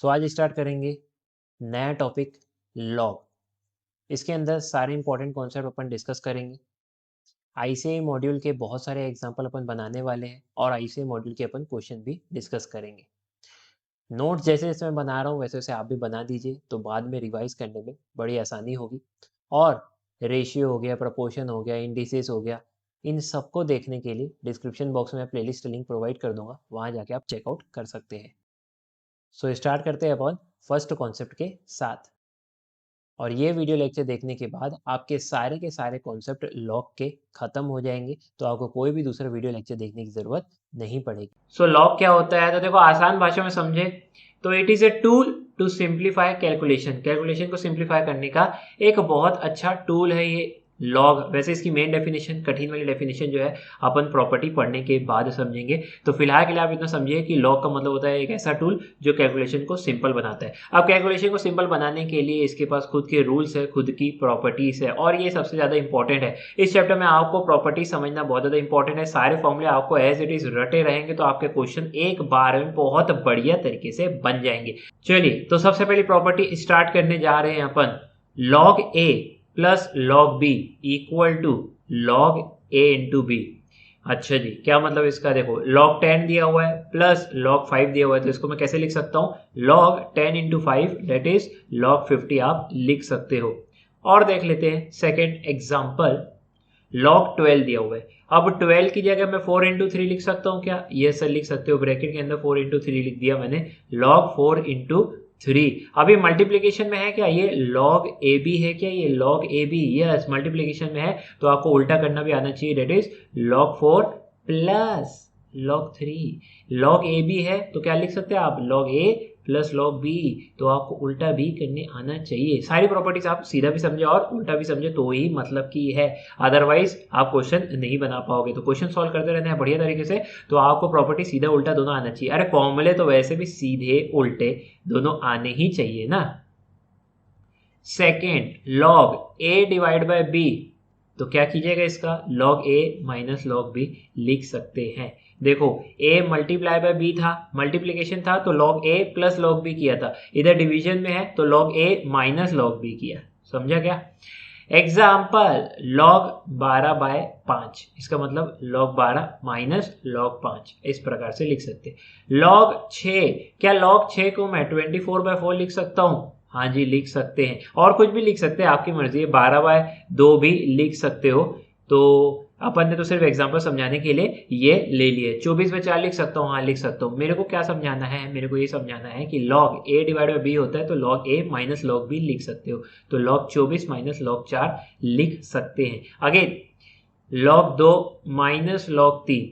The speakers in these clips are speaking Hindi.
सो आज स्टार्ट करेंगे नया टॉपिक लॉग। इसके अंदर सारे इंपॉर्टेंट कॉन्सेप्ट अपन डिस्कस करेंगे। आईसीआई मॉड्यूल के बहुत सारे एग्जांपल अपन बनाने वाले हैं और आईसीआई मॉड्यूल के अपन क्वेश्चन भी डिस्कस करेंगे। नोट्स जैसे जैसे मैं बना रहा हूँ वैसे वैसे आप भी बना दीजिए, तो बाद में रिवाइज करने में बड़ी आसानी होगी। और रेशियो हो गया, प्रपोर्शन हो गया, इंडिसेस हो गया, इन सबको देखने के लिए डिस्क्रिप्शन बॉक्स में प्लेलिस्ट लिंक प्रोवाइड कर दूंगा, वहाँ जाके आप चेकआउट कर सकते हैं। सो स्टार्ट करते हैं अपन फर्स्ट कॉन्सेप्ट के साथ। और ये वीडियो लेक्चर देखने के बाद आपके सारे के सारे कॉन्सेप्ट लॉग के खत्म हो जाएंगे, तो आपको कोई भी दूसरा वीडियो लेक्चर देखने की जरूरत नहीं पड़ेगी। सो लॉग क्या होता है, तो देखो आसान भाषा में समझे तो it is a tool to simplify calculation. Calculation को सिंप्लीफाई करने का एक बहुत अच्छा टूल है ये लॉग। वैसे इसकी मेन डेफिनेशन, कठिन वाली डेफिनेशन जो है अपन प्रॉपर्टी पढ़ने के बाद समझेंगे। तो फिलहाल के लिए आप इतना समझिए कि लॉग का मतलब होता है एक ऐसा टूल जो कैलकुलेशन को सिंपल बनाता है। अब कैलकुलेशन को सिंपल बनाने के लिए इसके पास खुद के रूल्स है, खुद की प्रॉपर्टीज है, और ये सबसे ज्यादा इंपॉर्टेंट है। इस चैप्टर में आपको प्रॉपर्टी समझना बहुत ज्यादा इंपॉर्टेंट है। सारे फॉर्मूले आपको एज इट इज रटे रहेंगे, तो आपके क्वेश्चन एक बार में बहुत बढ़िया तरीके से बन जाएंगे। चलिए, तो सबसे पहली प्रॉपर्टी स्टार्ट करने जा रहे हैं अपन। Log a plus log b equal to log a into b. अच्छा जी, क्या मतलब इसका? देखो log 10 दिया हुआ है प्लस log 5 दिया हुआ है, तो इसको मैं कैसे लिख सकता हूँ? log 10 into 5 that is log 50 आप लिख सकते हो। और देख लेते हैं सेकेंड एग्जाम्पल। log 12 दिया हुआ है। अब 12 की जगह मैं 4 इंटू 3 लिख सकता हूँ क्या? ये सर लिख सकते हो। ब्रैकेट के अंदर 4 इंटू 3 लिख दिया मैंने, log 4 इंटू 3। अभी मल्टीप्लीकेशन में है क्या? ये log ए बी है क्या? ये log ए बी, यस मल्टीप्लीकेशन में है, तो आपको उल्टा करना भी आना चाहिए, that is log 4 plus log 3। log A B है तो क्या लिख सकते हैं आप? log A plus log B, तो आपको उल्टा भी करने आना चाहिए। सारी प्रॉपर्टीज आप सीधा भी समझे और उल्टा भी समझे तो ही मतलब की है, अदरवाइज आप क्वेश्चन नहीं बना पाओगे। तो क्वेश्चन सॉल्व करते रहना है बढ़िया तरीके से, तो आपको प्रॉपर्टी सीधा उल्टा दोनों आना चाहिए। अरे फॉर्मूले तो वैसे भी सीधे उल्टे दोनों आने ही चाहिए ना। Second, log a divide by b, तो क्या कीजिएगा इसका? log a minus log b लिख सकते हैं। देखो a मल्टीप्लाई बाय b था, मल्टीप्लीकेशन था तो log a plus log b किया था, इधर डिवीजन में है तो log a minus log b किया। समझा क्या? एग्जाम्पल log 12 बाय 5, इसका मतलब log 12 माइनस log 5, इस प्रकार से लिख सकते हैं। log 6, क्या log 6 को मैं 24 बाय 4 लिख सकता हूँ? हाँ जी लिख सकते हैं, और कुछ भी लिख सकते हैं, आपकी मर्जी है। 12 बाय 2 भी लिख सकते हो। तो अपन ने तो सिर्फ एग्जांपल समझाने के लिए ये ले लिए। 24 बाय 4 लिख सकता हूँ? हाँ लिख सकता हूँ। मेरे को क्या समझाना है? मेरे को ये समझाना है कि log a divide by b होता है, तो log a minus log b लिख सकते हो, तो log 24 माइनस log 4 लिख सकते हैं। अगेन log 2 माइनस log 3,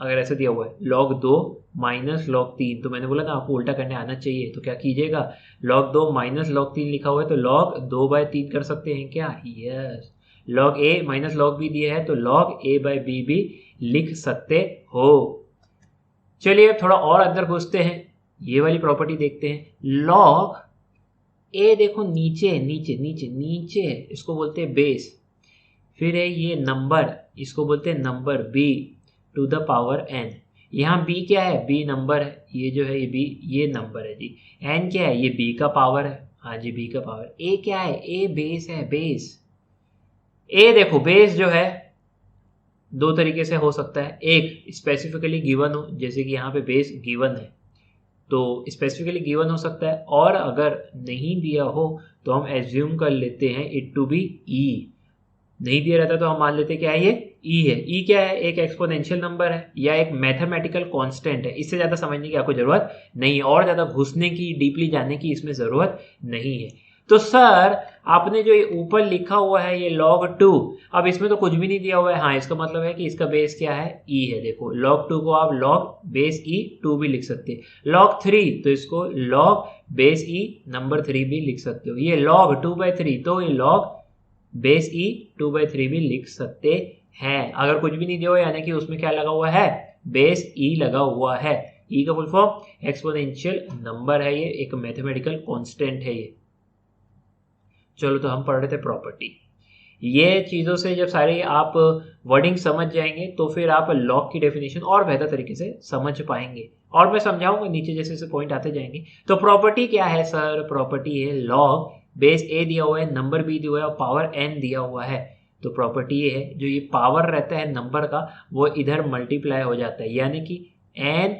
अगर ऐसे दिया हुआ है log 2 माइनस log 3, तो मैंने बोला ना आपको उल्टा करने आना चाहिए, तो क्या कीजिएगा? log 2 माइनस log 3 लिखा हुआ है, तो log 2 बाय 3 कर सकते हैं क्या? Yes. log a minus log b दिया है, तो log a बाय b भी लिख सकते हो। चलिए थोड़ा और अंदर घुसते हैं, ये वाली प्रॉपर्टी देखते हैं। log a देखो नीचे नीचे नीचे नीचे है, इसको बोलते हैं बेस। फिर है ये नंबर, इसको बोलते हैं number b to the power n। यहाँ b क्या है? b नंबर है, ये जो है ये b ये नंबर है जी। n क्या है? ये b का पावर है, हाँ जी b का पावर। a क्या है? a बेस है, बेस। a देखो बेस जो है दो तरीके से हो सकता है। एक स्पेसिफिकली गिवन हो, जैसे कि यहाँ पे बेस गिवन है तो स्पेसिफिकली गिवन हो सकता है, और अगर नहीं दिया हो तो हम एज्यूम कर लेते हैं इट टू बी ई। नहीं दिया रहता तो हम मान लेते क्या है? ये ई है। ई क्या है? एक एक्सपोनेंशियल नंबर है या एक मैथमेटिकल कांस्टेंट है। इससे ज्यादा समझने की आपको जरूरत नहीं है, और ज्यादा घुसने की, डीपली जानने की इसमें जरूरत नहीं है। तो सर आपने जो ये ऊपर लिखा हुआ है ये log 2, अब इसमें तो कुछ भी नहीं दिया हुआ है। हाँ इसका मतलब है कि इसका बेस क्या है? ई है। देखो log 2 को आप log बेस ई 2 भी लिख सकते हैं। log 3 तो इसको log बेस ई नंबर 3 भी लिख सकते हो। ये log 2 बाई 3 तो ये log बेस ई 2 बाई 3 भी लिख सकते हैं। अगर कुछ भी नहीं दिया हुआ यानी कि उसमें क्या लगा हुआ है? बेस ई लगा हुआ है। ई का फुल फॉर्म एक्सपोनेंशियल नंबर है, ये एक मैथमेटिकल कांस्टेंट है ये। चलो तो हम पढ़ रहे थे प्रॉपर्टी। ये चीजों से जब सारी आप वर्डिंग समझ जाएंगे तो फिर आप लॉग की डेफिनेशन और बेहतर तरीके से समझ पाएंगे। और मैं समझाऊंगा नीचे जैसे जैसे पॉइंट आते जाएंगे। तो प्रॉपर्टी क्या है सर? प्रॉपर्टी है लॉग बेस ए दिया हुआ है, नंबर बी दिया हुआ है और पावर एन दिया हुआ है। तो प्रॉपर्टी ये है जो ये पावर रहता है नंबर का वो इधर मल्टीप्लाई हो जाता है, यानी कि एन,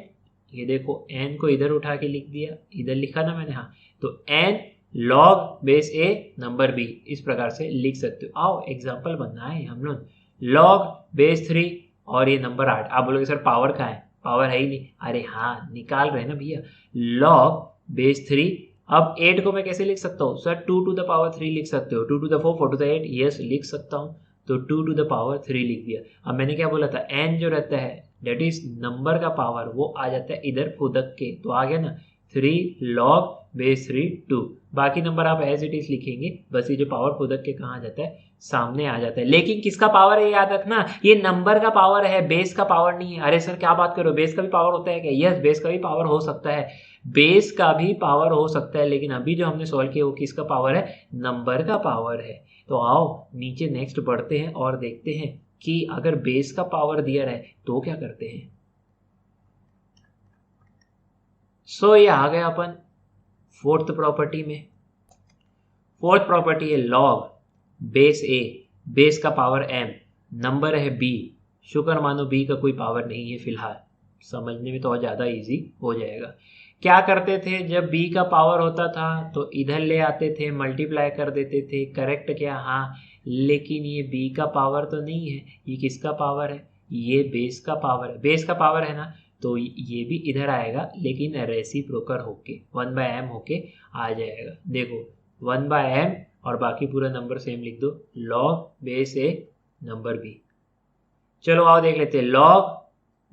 ये देखो एन को इधर उठा के लिख दिया, इधर लिखा ना मैंने, हाँ, तो एन लॉग बेस ए नंबर बी, इस प्रकार से लिख सकते हो। आओ एग्जाम्पल बनाए हम लोग। लॉग बेस 3 और ये नंबर 8। आप बोलोगे सर पावर कहाँ है? पावर है ही नहीं। अरे हाँ, निकाल रहे हैं ना भैया। लॉग बेस 3, अब 8 को मैं कैसे लिख सकता हूँ सर? 2 to the power 3 लिख सकते हो। 2 to the 4, 4 to the 8, yes लिख सकता हूँ। तो 2 to the power 3 लिख दिया। अब मैंने क्या बोला था? एन जो रहता है डेट इज नंबर का पावर, वो आ जाता है इधर फुदक के, तो आ गया ना 3 log बेस 3 2। बाकी नंबर आप एज इट इज लिखेंगे, बस ये जो पावर फुदक के कहाँ आ जाता है? सामने आ जाता है। लेकिन किसका पावर है याद रखना, ये नंबर का पावर है, बेस का पावर नहीं है। अरे सर क्या बात करो, बेस का भी पावर होता है क्या? यस, बेस का भी पावर हो सकता है, बेस का भी पावर हो सकता है, लेकिन अभी जो हमने सॉल्व किया वो किसका पावर है? नंबर का पावर है। तो आओ नीचे नेक्स्ट बढ़ते हैं और देखते हैं कि अगर बेस का पावर दिया रहे तो क्या करते हैं। सो ये आ गया अपन फोर्थ प्रॉपर्टी में। फोर्थ प्रॉपर्टी है लॉग बेस ए, बेस का पावर एम, नंबर है बी, शुक्र मानो बी का कोई पावर नहीं है फिलहाल, समझने में तो और ज़्यादा इजी हो जाएगा। क्या करते थे जब बी का पावर होता था तो इधर ले आते थे, मल्टीप्लाई कर देते थे, करेक्ट क्या? हाँ, लेकिन ये बी का पावर तो नहीं है, ये किसका पावर है? ये बेस का पावर है। बेस का पावर है ना, तो ये भी इधर आएगा लेकिन रेसिप्रोकल होके 1/m होके आ जाएगा। देखो 1/m और बाकी पूरा नंबर सेम लिख दो, लॉग बेस ए नंबर बी। चलो आओ देख लेते हैं। लॉग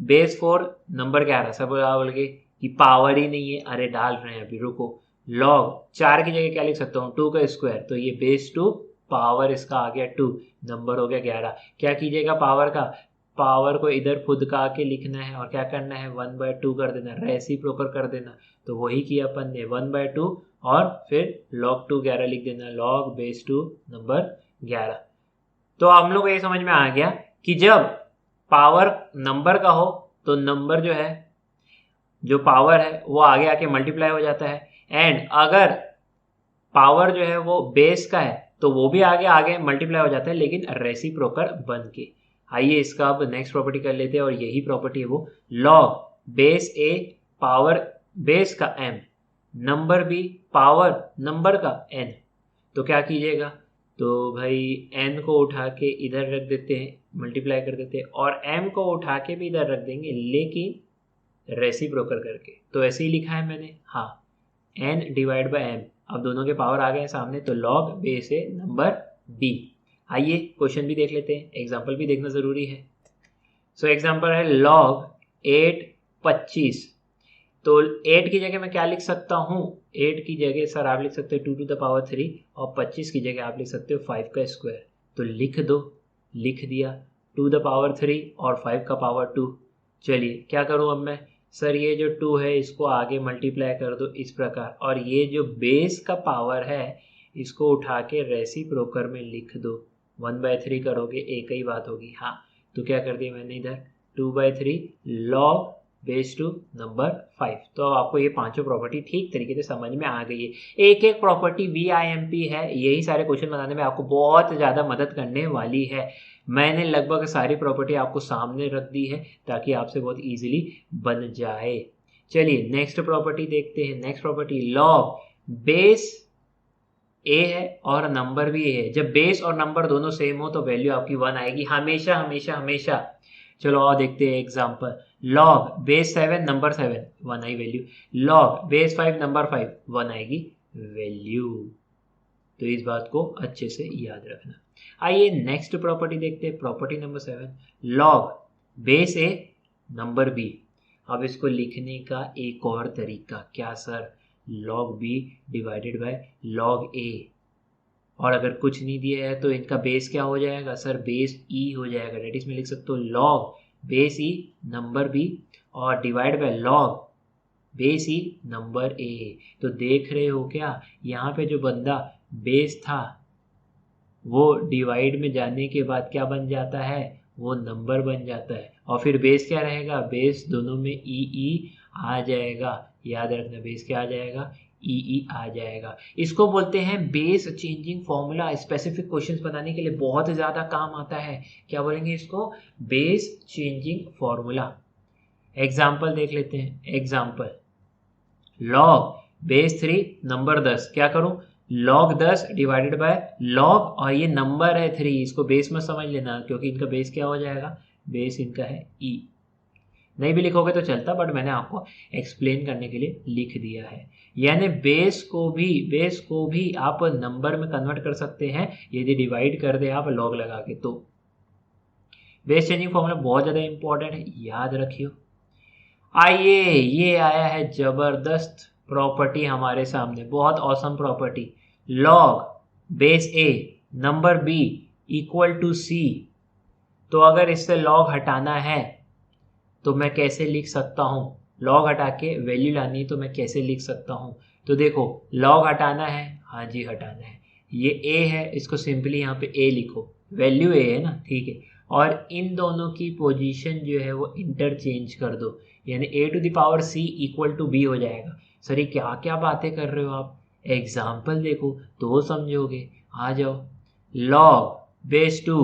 बेस 4 नंबर क्या आ रहा है? सब बोल के कि पावर ही नहीं है। अरे डाल रहे हैं अभी, रुको। लॉग 4 की जगह क्या लिख सकता हूँ? 2 का स्क्वायर, तो ये बेस 2, पावर इसका आ गया 2, नंबर हो गया 11। क्या कीजिएगा पावर का? पावर को इधर फुदका के लिखना है और क्या करना है? 1/2 कर देना, रेसिप्रोकल कर देना। तो वही किया अपन ने, 1/2 और फिर log 2 11 लिख देना, log बेस 2 नंबर 11। तो हम लोग को ये समझ में आ गया कि जब पावर नंबर का हो तो नंबर जो है, जो पावर है वो आगे आके मल्टीप्लाई हो जाता है, एंड अगर पावर जो है वो बेस का है तो वो भी आगे आगे मल्टीप्लाई हो जाता है, लेकिन रेसिप्रोकल बन के। आइए इसका अब नेक्स्ट प्रॉपर्टी कर लेते हैं, और यही प्रॉपर्टी है वो, log base A power base का m, number B power number का n। तो क्या कीजिएगा? तो भाई n को उठा के इधर रख देते हैं, मल्टीप्लाई कर देते हैं, और m को उठा के भी इधर रख देंगे, लेकिन रेसिप्रोकल करके। तो ऐसे ही लिखा है मैंने, हाँ, n/m। अब दोनों के पावर आ गए सामने, तो log बेस ए नंबर b। आइए क्वेश्चन भी देख लेते हैं, एग्जाम्पल भी देखना जरूरी है। सो एग्जाम्पल है log 8 25। तो 8 की जगह मैं क्या लिख सकता हूँ? 8 की जगह सर आप लिख सकते हो 2 to the power 3, और 25 की जगह आप लिख सकते हो 5 का स्क्वायर। तो लिख दो, लिख दिया, 2 the power 3 और 5 का पावर 2। चलिए क्या करूँ अब मैं? सर ये जो 2 है इसको आगे मल्टीप्लाई कर दो इस प्रकार, और ये जो बेस का पावर है इसको उठा के रेसिप्रोकल में लिख दो। 1/3 करोगे एक ही बात होगी। हाँ, तो क्या कर दिया मैंने इधर? 2/3 log बेस 2 नंबर 5। तो आपको ये पांचों प्रॉपर्टी ठीक तरीके से समझ में आ गई है। एक एक प्रॉपर्टी VIMP है, यही सारे क्वेश्चन बनाने में आपको बहुत ज़्यादा मदद करने वाली है। मैंने लगभग सारी प्रॉपर्टी आपको सामने रख दी है ताकि आपसे बहुत इजीली बन जाए। चलिए नेक्स्ट प्रॉपर्टी देखते हैं। नेक्स्ट प्रॉपर्टी लॉग बेस ए है और नंबर भी ए है। जब बेस और नंबर दोनों सेम हो तो वैल्यू आपकी 1 आएगी हमेशा हमेशा हमेशा। चलो और देखते हैं example. Log base 7 number 7 1 I value, log base 5 number 5 1 आएगी वैल्यू। तो इस बात को अच्छे से याद रखना। आइए नेक्स्ट प्रॉपर्टी देखते हैं, प्रॉपर्टी नंबर 7, लॉग बेस ए नंबर बी। अब इसको लिखने का एक और तरीका, क्या sir? Log B divided by log A, और अगर कुछ नहीं दिया है तो इनका बेस क्या हो जाएगा सर? बेस ई हो जाएगा। डेट इसमें लिख सकते हो लॉग बेस ई नंबर बी और divide by log base E number A. तो देख रहे हो क्या, यहाँ पे जो बंदा बेस था वो डिवाइड में जाने के बाद क्या बन जाता है? वो नंबर बन जाता है। और फिर बेस क्या रहेगा? बेस दोनों में ई ई आ जाएगा, याद रखना बेस क्या आ जाएगा, ई आ जाएगा। इसको बोलते हैं base changing formula. Specific questions बनाने के लिए बहुत ज़्यादा काम आता है। क्या बोलेंगे इसको, बेस चेंजिंग फॉर्मूला। एग्जाम्पल देख लेते हैं। एग्जाम्पल, लॉग बेस 3 नंबर 10, क्या करूं, लॉग 10 डिवाइडेड बाय लॉग, और ये नंबर है 3, इसको बेस में समझ लेना क्योंकि इनका बेस क्या हो जाएगा, बेस इनका है ई। नहीं भी लिखोगे तो चलता, बट मैंने आपको एक्सप्लेन करने के लिए लिख दिया है। यानी बेस को भी आप नंबर में कन्वर्ट कर सकते हैं यदि डिवाइड कर दे आप लॉग लगा के। तो बेस चेंजिंग फॉर्मूला बहुत ज़्यादा इंपॉर्टेंट है, याद रखियो। आइए, ये आया है जबरदस्त प्रॉपर्टी हमारे सामने, बहुत awesome property. Log base A number B equal to C. तो अगर इससे लॉग हटाना है तो मैं कैसे लिख सकता हूँ, लॉग हटा के वैल्यू लानी है तो मैं कैसे लिख सकता हूँ। तो देखो, लॉग हटाना है, हाँ जी हटाना है, ये ए है, इसको सिंपली यहाँ पे ए लिखो, वैल्यू ए है ना, ठीक है। और इन दोनों की पोजीशन जो है वो इंटरचेंज कर दो, यानी A to the power C equal to B हो जाएगा। सर ये क्या क्या बातें कर रहे हो आप, एग्जाम्पल देखो तो समझोगे। आ जाओ, log base 2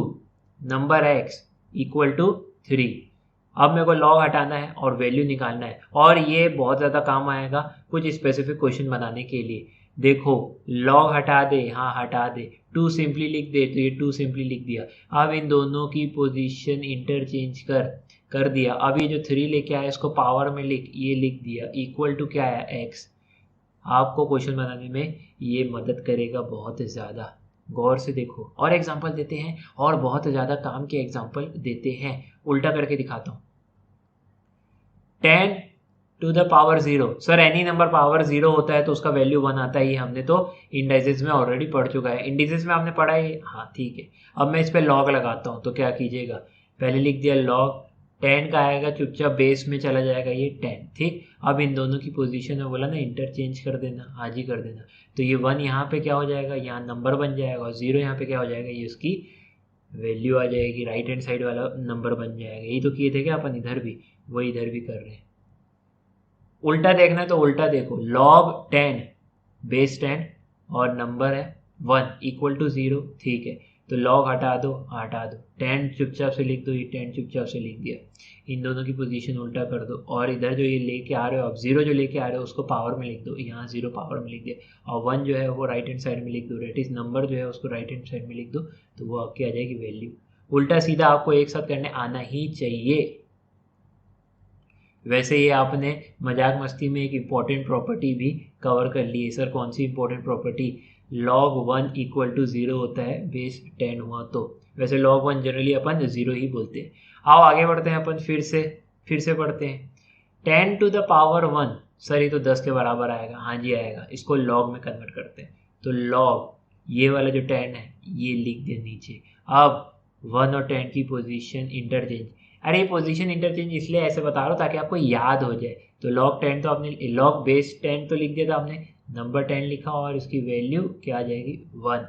number X equal to 3। अब मेरे को लॉग हटाना है और वैल्यू निकालना है, और ये बहुत ज़्यादा काम आएगा कुछ स्पेसिफिक क्वेश्चन बनाने के लिए। देखो, लॉग हटा दे, हाँ हटा दे, 2 सिंपली लिख दे, तो ये 2 सिंपली लिख दिया। अब इन दोनों की पोजीशन इंटरचेंज कर दिया। अब ये जो 3 लेके आया इसको पावर में लिख, ये लिख दिया, इक्वल टू क्या आया, एक्स। आपको क्वेश्चन बनाने में ये मदद करेगा बहुत ज़्यादा, गौर से देखो। और एग्जाम्पल देते हैं, और बहुत ज़्यादा काम के एग्जाम्पल देते हैं। उल्टा करके दिखाता हूँ, 10 to the power 0। Sir any number power 0 होता है तो उसका वैल्यू 1 आता है, हमने तो इंडाइसेस में ऑलरेडी पढ़ चुका है। इंडिसेस में आपने पढ़ा है, हाँ ठीक है। अब मैं इस पर लॉग लगाता हूँ, तो क्या कीजिएगा, पहले लिख दिया लॉग 10 का आएगा, चुपचाप बेस में चला जाएगा ये 10, ठीक। अब इन दोनों की पोजीशन में बोला ना इंटरचेंज कर देना, आज ही कर देना। तो ये 1 यहाँ पे क्या हो जाएगा, यहाँ नंबर बन जाएगा, और 0 यहाँ पे क्या हो जाएगा, ये उसकी वैल्यू आ जाएगी, राइट हैंड साइड वाला नंबर बन जाएगा। यही तो किए थे क्या अपन इधर भी, वही इधर भी कर रहे हैं। उल्टा देखना है तो उल्टा देखो, log 10 बेस 10 और नंबर है 1 इक्वल टू 0, ठीक है। तो log हटा दो, 10 चुपचाप से लिख दो, ये 10 चुपचाप से लिख दिया। इन दोनों की पोजीशन उल्टा कर दो, और इधर जो ये लेके आ रहे हो आप 0 जो लेके आ रहे हो उसको पावर में लिख दो, यहाँ 0 पावर में लिख दिया, और 1 जो है वो राइट हैंड साइड में लिख दो, रेट इज नंबर जो है उसको राइट हैंड साइड में लिख दो, तो वो आपकी आ जाएगी वैल्यू। उल्टा सीधा आपको एक साथ करने आना ही चाहिए। वैसे ये आपने मजाक मस्ती में एक इम्पॉर्टेंट प्रॉपर्टी भी कवर कर ली है। सर कौन सी important property, log 1 equal to 0 होता है बेस 10 हुआ तो। वैसे log 1 जनरली अपन 0 ही बोलते हैं। आओ आगे बढ़ते हैं अपन, फिर से पढ़ते हैं। 10 टू द पावर 1, सर ये तो 10 के बराबर आएगा, हाँ जी आएगा। इसको log में कन्वर्ट करते हैं, तो log ये वाला जो 10 है ये लिख दिया नीचे। अब 1 और 10 की पोजीशन इंटरचेंज, अरे ये पोजीशन इंटरचेंज इसलिए ऐसे बता रहा हूँ ताकि आपको याद हो जाए। तो log 10 तो आपने log बेस 10 तो लिख दिया था आपने, नंबर 10 लिखा और इसकी वैल्यू क्या आ जाएगी 1।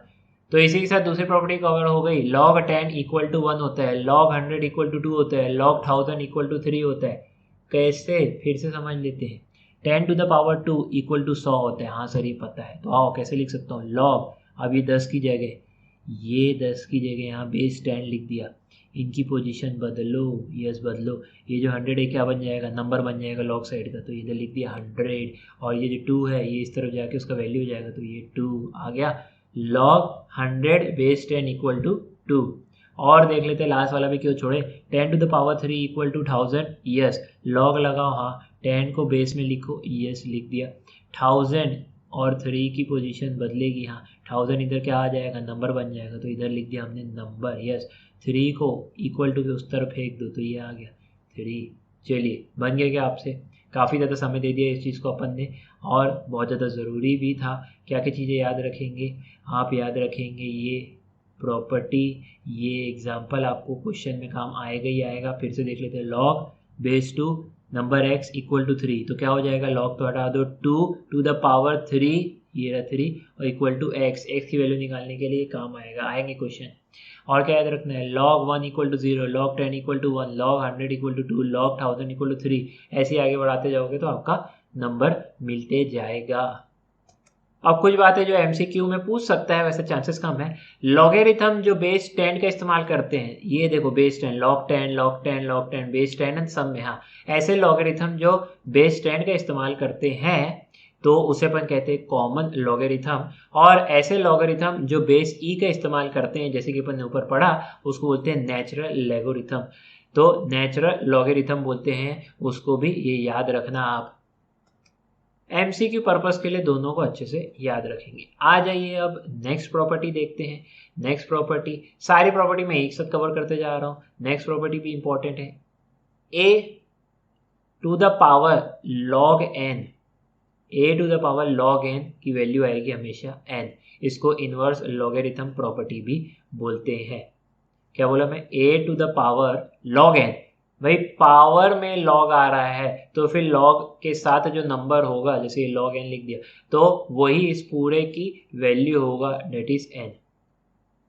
तो इसी के साथ दूसरी प्रॉपर्टी कवर हो गई। log 10 इक्वल टू 1 होता है, log 100 इक्वल टू 2 होता है, log 1000 इक्वल टू 3 होता है। कैसे, फिर से समझ लेते हैं। 10 to the power 2 equal to 100 होता है, हाँ सर ये पता है। तो आओ कैसे लिख सकता हूँ, log, अब ये 10 की जगह, ये 10 की जगह यहाँ बेस 10 लिख दिया, इनकी पोजीशन बदलो, यस बदलो। ये जो 100 है क्या बन जाएगा, नंबर बन जाएगा लॉग साइड का, तो इधर लिख दिया 100, और ये जो 2 है ये इस तरफ जाके उसका वैल्यू हो जाएगा, तो ये 2 आ गया। log 100 base 10 equal to 2। और देख लेते हैं लास्ट वाला भी क्यों छोड़े, 10 to the power 3 equal to 1000, yes. log लगाओ, हाँ 10 को बेस में लिखो, यस लिख दिया। 1000 और 3 की पोजीशन बदलेगी, हाँ 1000 इधर क्या आ जाएगा, नंबर बन जाएगा, तो इधर लिख दिया हमने नंबर, यस। 3 को इक्वल टू के उस तरफ फेंक दो, तो ये आ गया 3। चलिए बन गया क्या आपसे, काफ़ी ज़्यादा समय दे दिया इस चीज़ को अपन ने, और बहुत ज़्यादा ज़रूरी भी था। क्या क्या चीज़ें याद रखेंगे आप, याद रखेंगे ये प्रॉपर्टी, ये एग्जाम्पल आपको क्वेश्चन में काम आएगा ही आएगा। फिर से देख लेते हैं, log base 2 number x equal to 3, तो क्या हो जाएगा, log तो हटा दो, 2 टू द पावर 3 ये रहा 3 और इक्वल टू एक्स की वैल्यू निकालने के लिए काम आएंगे क्वेश्चन। और क्या याद रखना है, log 1 equal to 0, log 10 equal to 1, log 100 equal to 2, log 1000 equal to 3, ऐसे आगे बढ़ाते जाओगे तो आपका नंबर मिलते जाएगा। अब कुछ बातें जो एमसीक्यू में पूछ सकता है, वैसे चांसेस कम है। लॉगरिथम जो बेस 10 का इस्तेमाल करते हैं, ये देखो base 10, log 10 log 10 log 10 base 10 and सब में, हाँ ऐसे लॉगरिथम जो बेस 10 का इस्तेमाल करते हैं तो उसे अपन कहते हैं कॉमन लॉगरिथम। और ऐसे लॉगरिथम जो बेस ई का इस्तेमाल करते हैं, जैसे कि अपन ने ऊपर पढ़ा, उसको बोलते हैं नेचुरल लॉगरिथम। तो नेचुरल लॉगरिथम बोलते हैं उसको भी, ये याद रखना आप। एमसीक्यू पर्पस के लिए दोनों को अच्छे से याद रखेंगे। आ जाइए अब नेक्स्ट प्रॉपर्टी देखते हैं। नेक्स्ट प्रॉपर्टी, सारी प्रॉपर्टी मैं एक साथ कवर करते जा रहा हूं, नेक्स्ट प्रॉपर्टी भी इंपॉर्टेंट है। a to the power log n, a to the power log n की वैल्यू आएगी हमेशा n। इसको इनवर्स लॉगरिथम प्रॉपर्टी भी बोलते हैं। क्या बोला मैं, a to the power log n, भाई पावर में लॉग आ रहा है तो फिर लॉग के साथ जो नंबर होगा, जैसे log n लिख दिया, तो वही इस पूरे की वैल्यू होगा, डेट इज n।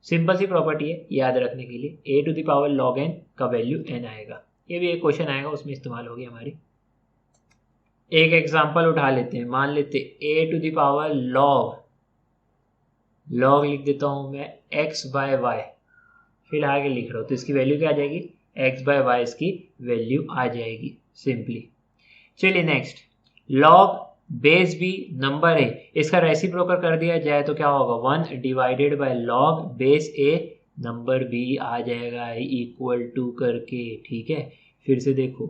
सिंपल सी प्रॉपर्टी है, याद रखने के लिए a to the power log n का वैल्यू n आएगा। ये भी एक क्वेश्चन आएगा, उसमें इस्तेमाल होगी हमारी। एक एग्जांपल उठा लेते हैं, मान लेते a to the power log लिख देता हूं मैं x बाय वाई, फिर आगे लिख रहा हूं तो इसकी वैल्यू क्या आ जाएगी, x बाय वाई इसकी वैल्यू आ जाएगी सिंपली। चलिए next, log base B number A, इसका रेसिप्रोकल कर दिया जाए तो क्या होगा, 1 divided by log base A number B आ जाएगा इक्वल टू करके। ठीक है, फिर से देखो,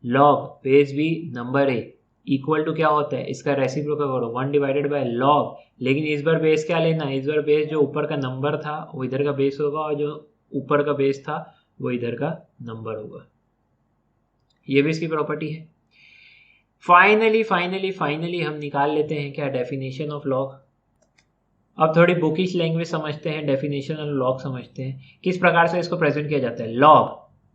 log base B number a equal to क्या होता है, इसका रेसिप्रोकल करो 1 डिवाइडेड बाय log, लेकिन इस बार बेस क्या लेना है, इस बार बेस जो ऊपर का नंबर था वो इधर का बेस होगा और जो ऊपर का बेस था वो इधर का नंबर होगा। ये भी इसकी प्रॉपर्टी है। फाइनली हम निकाल लेते हैं क्या, डेफिनेशन ऑफ लॉग। अब थोड़ी बुकिश लैंग्वेज समझते हैं, डेफिनेशन ऑफ लॉग समझते हैं, किस प्रकार से इसको प्रेजेंट किया जाता है। Log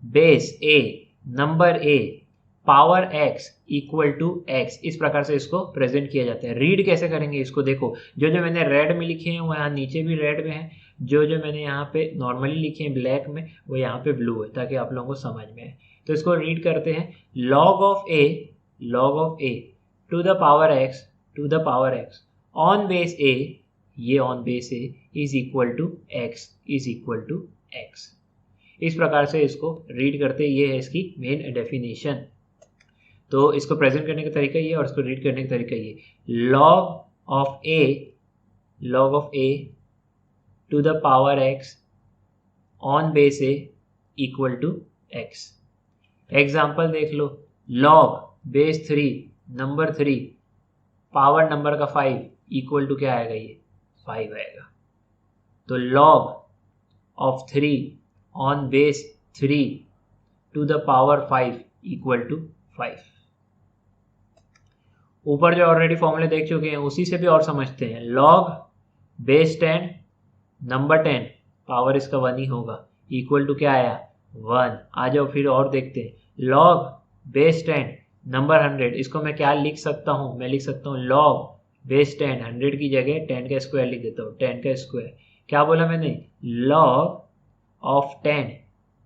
base A number a power x equal to x, इस प्रकार से इसको प्रेजेंट किया जाता है। रीड कैसे करेंगे इसको, देखो जो जो मैंने रेड में लिखे हैं वो यहाँ नीचे भी रेड में है, जो जो मैंने यहाँ पे नॉर्मली लिखे हैं ब्लैक में वो यहाँ पे ब्लू है, ताकि आप लोगों को समझ में आए। तो इसको रीड करते हैं, log of a to the power x on base a, ये on base a is equal to x। इस प्रकार से इसको रीड करते, ये है इसकी मेन डेफिनेशन। तो इसको प्रेजेंट करने का तरीका ये और इसको रीड करने का तरीका ये, log of a to the power x on base a equal to x। Example देख लो, log base 3 number 3 power number का 5 इक्वल टू क्या आएगा, ये 5 आएगा। तो log of 3 on base 3 to the power 5 equal to 5। ऊपर जो ऑलरेडी फॉर्मूले देख चुके हैं उसी से भी और समझते हैं, log बेस 10 नंबर 10 पावर इसका 1 ही होगा इक्वल टू क्या आया, 1। आ जाओ फिर और देखते हैं, log बेस 10 नंबर 100, इसको मैं क्या लिख सकता हूँ, मैं लिख सकता हूँ log बेस 10, 100 की जगह 10 का स्क्वायर लिख देता हूँ, 10 का स्क्वायर। क्या बोला मैंने, log of 10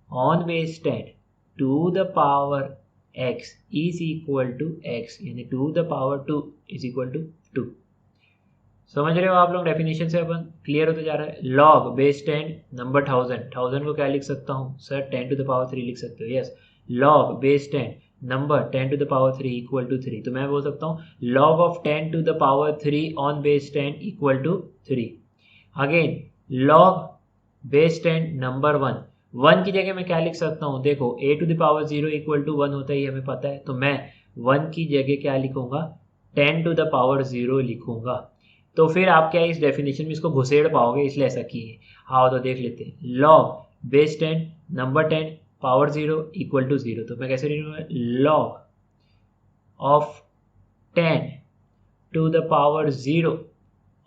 on base 10 to the power x is equal to x, यानी to the power 2 is equal to 2। समझ रहे हो आप लोग, डेफिनेशन से अपन क्लियर होते जा रहा है। log बेस 10 नंबर 1000 को क्या लिख सकता हूँ सर, 10 टू द पावर 3 लिख सकते हो, yes. log base 10 number 10 to the power 3 equal to 3, तो मैं बोल सकता हूँ log of 10 to the power 3 on base 10 equal to 3। Again log base 10 number 1 की जगह मैं क्या लिख सकता हूँ, देखो a to the power 0 equal to 1 होता है, ये हमें पता है, तो मैं 1 की जगह क्या लिखूंगा, 10 टू द पावर 0 लिखूंगा। तो फिर आप क्या इस डेफिनेशन में इसको घुसेड़ पाओगे, इसलिए ऐसा किए। हाँ तो देख लेते हैं, log base 10 number 10 power 0 equal to 0, तो मैं कैसे लिखूंगा, log of 10 to the power 0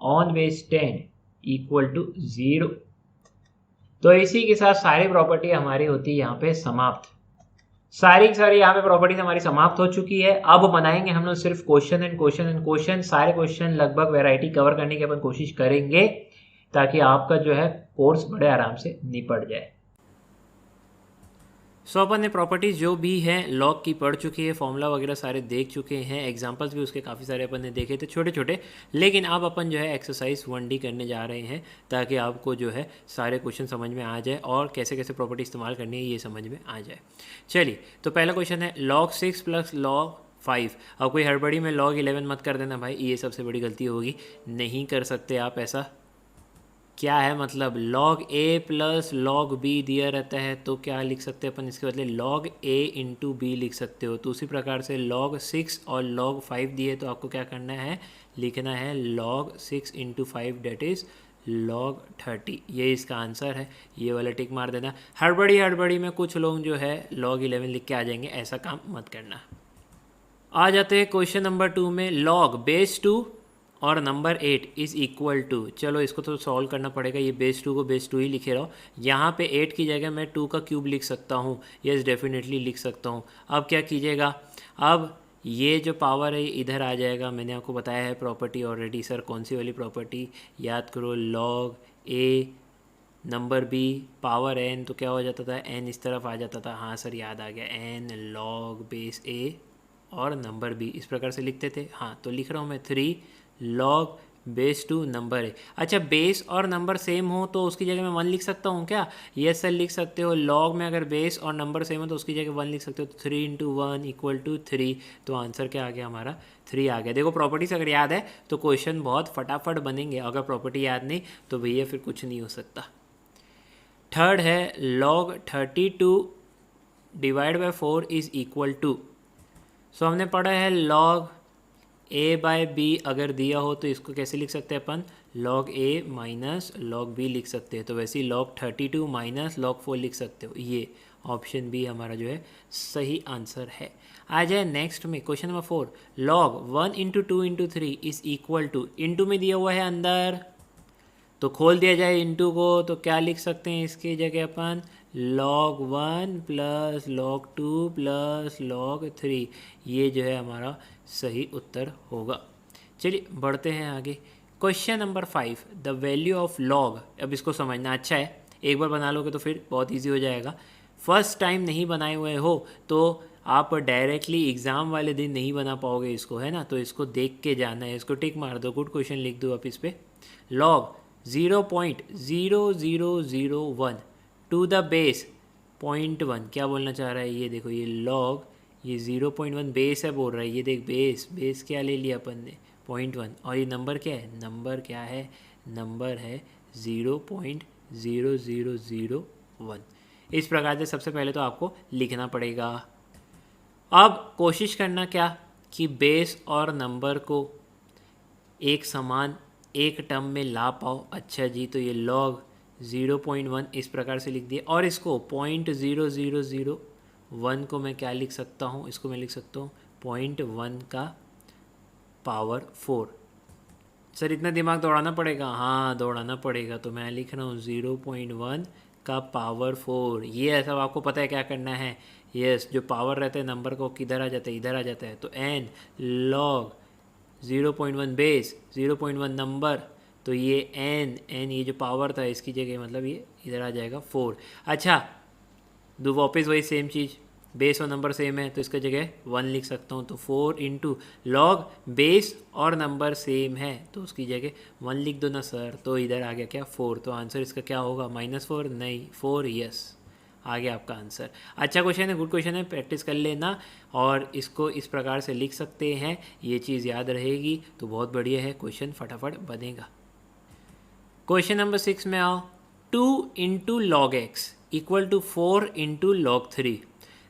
on base 10 equal to 0। तो इसी के साथ सारी प्रॉपर्टी हमारी होती है यहाँ पे समाप्त। सारी की सारी यहाँ पे प्रॉपर्टीज हमारी समाप्त हो चुकी है। अब बनाएंगे हम लोग सिर्फ question and question and question. सारे क्वेश्चन लगभग वैरायटी कवर करने की अपन कोशिश करेंगे ताकि आपका जो है कोर्स बड़े आराम से निपट जाए। सो अपन ने प्रॉपर्टीज़ जो भी हैं लॉग की पढ़ चुकी है, फॉर्मूला वगैरह सारे देख चुके हैं, एग्जांपल्स भी उसके काफ़ी सारे अपन ने देखे थे छोटे छोटे। लेकिन अब अपन जो है एक्सरसाइज 1D करने जा रहे हैं ताकि आपको जो है सारे क्वेश्चन समझ में आ जाए और कैसे कैसे प्रॉपर्टी इस्तेमाल करनी है ये समझ में आ जाए। चलिए, तो पहला क्वेश्चन है log 6 + log 5। अब कोई हड़बड़ी में log 11 मत कर देना भाई, ये सबसे बड़ी गलती होगी, नहीं कर सकते आप ऐसा। क्या है मतलब, log a + log b दिया रहता है तो क्या लिख सकते हैं अपन, इसके बदले log a × b लिख सकते हो। तो उसी प्रकार से log 6 और log 5 दिए तो आपको क्या करना है, लिखना है log 6 × 5 डेट इज़ log 30। ये इसका आंसर है, ये वाला टिक मार देना। हड़बड़ी में कुछ लोग जो है log 11 लिख के आ जाएंगे, ऐसा काम मत करना। आ जाते हैं क्वेश्चन नंबर 2 में, log base 2 और नंबर 8 = चलो इसको तो सॉल्व करना पड़ेगा। ये बेस 2 को बेस 2 ही लिखे रहो। यहाँ पे 8 की जगह मैं 2 का क्यूब लिख सकता हूँ, यस डेफिनेटली लिख सकता हूँ। अब क्या कीजिएगा, अब ये जो पावर है इधर आ जाएगा। मैंने आपको बताया है प्रॉपर्टी ऑलरेडी। सर कौन सी वाली प्रॉपर्टी, याद करो, log a number b power n, तो क्या हो जाता था, n इस तरफ आ जाता था। हाँ सर याद आ गया, n log base a और नंबर b इस प्रकार से लिखते थे। हाँ तो लिख रहा हूँ मैं 3 log base 2 नंबर है। अच्छा, बेस और नंबर सेम हो तो उसकी जगह मैं 1 लिख सकता हूँ क्या, यस सर लिख सकते हो। log में अगर बेस और नंबर सेम हो तो उसकी जगह 1 लिख सकते हो। तो 3 × 1 = 3। तो आंसर क्या आ गया हमारा, 3 आ गया। देखो प्रॉपर्टीज अगर याद है तो क्वेश्चन बहुत फटाफट बनेंगे, अगर प्रॉपर्टी याद नहीं तो भैया फिर कुछ नहीं हो सकता। थर्ड है log 32 / 4 = सो हमने पढ़ा है log a/b अगर दिया हो तो इसको कैसे लिख सकते हैं अपन, log a - log b लिख सकते हैं। तो वैसे ही log 32 - log 4 लिख सकते हो। ये ऑप्शन बी हमारा जो है सही आंसर है। आ जाए नेक्स्ट में, क्वेश्चन नंबर 4, log 1 × 2 × 3 = इंटू में दिया हुआ है अंदर, तो खोल दिया जाए इंटू को तो क्या लिख सकते हैं इसकी जगह अपन, log 1 + log 2 + log 3। ये जो है हमारा सही उत्तर होगा। चलिए बढ़ते हैं आगे। Question number 5, the value of log। अब इसको समझना अच्छा है, एक बार बना लोगे तो फिर बहुत इजी हो जाएगा। फर्स्ट टाइम नहीं बनाए हुए हो तो आप डायरेक्टली एग्ज़ाम वाले दिन नहीं बना पाओगे इसको, है ना। तो इसको देख के जाना है, इसको टिक मार दो, गुड क्वेश्चन लिख दो आप इस पर। log 0.0001 टू द बेस 0.1, क्या बोलना चाह रहा है ये देखो, ये log, ये 0.1 बेस है बोल रहा है, ये देख बेस क्या ले लिया अपन ने, 0.1। और ये नंबर क्या है, नंबर क्या है, नंबर है 0.0001। इस प्रकार से सबसे पहले तो आपको लिखना पड़ेगा। अब कोशिश करना क्या कि बेस और नंबर को एक समान एक टर्म में ला पाओ। अच्छा जी, तो ये log 0.1 इस प्रकार से लिख दिया, और इसको 0.0001 को मैं क्या लिख सकता हूँ, इसको मैं लिख सकता हूँ 0.1 का पावर 4। सर इतना दिमाग दौड़ाना पड़ेगा, हाँ दौड़ाना पड़ेगा। तो मैं लिख रहा हूँ 0.1 का पावर 4। ये सब आपको पता है क्या करना है, यस जो पावर रहता है नंबर को किधर आ जाता है, इधर आ जाता है। तो n log 0.1 बेस 0.1 नंबर, तो ये n ये जो पावर था इसकी जगह मतलब ये इधर आ जाएगा 4। अच्छा, दो वापस वही सेम चीज़, बेस और नंबर सेम है तो इसका जगह 1 लिख सकता हूँ। तो 4 × log बेस और नंबर सेम है तो उसकी जगह 1 लिख दो ना सर। तो इधर आ गया क्या 4। तो आंसर इसका क्या होगा, -4 नहीं 4, यस आ गया आपका आंसर। अच्छा क्वेश्चन है, गुड क्वेश्चन है, प्रैक्टिस कर लेना और इसको इस प्रकार से लिख सकते हैं, ये चीज़ याद रहेगी तो बहुत बढ़िया है, क्वेश्चन फटाफट बनेगा। क्वेश्चन नंबर 6 में आओ, 2 × log x = 4 × log 3,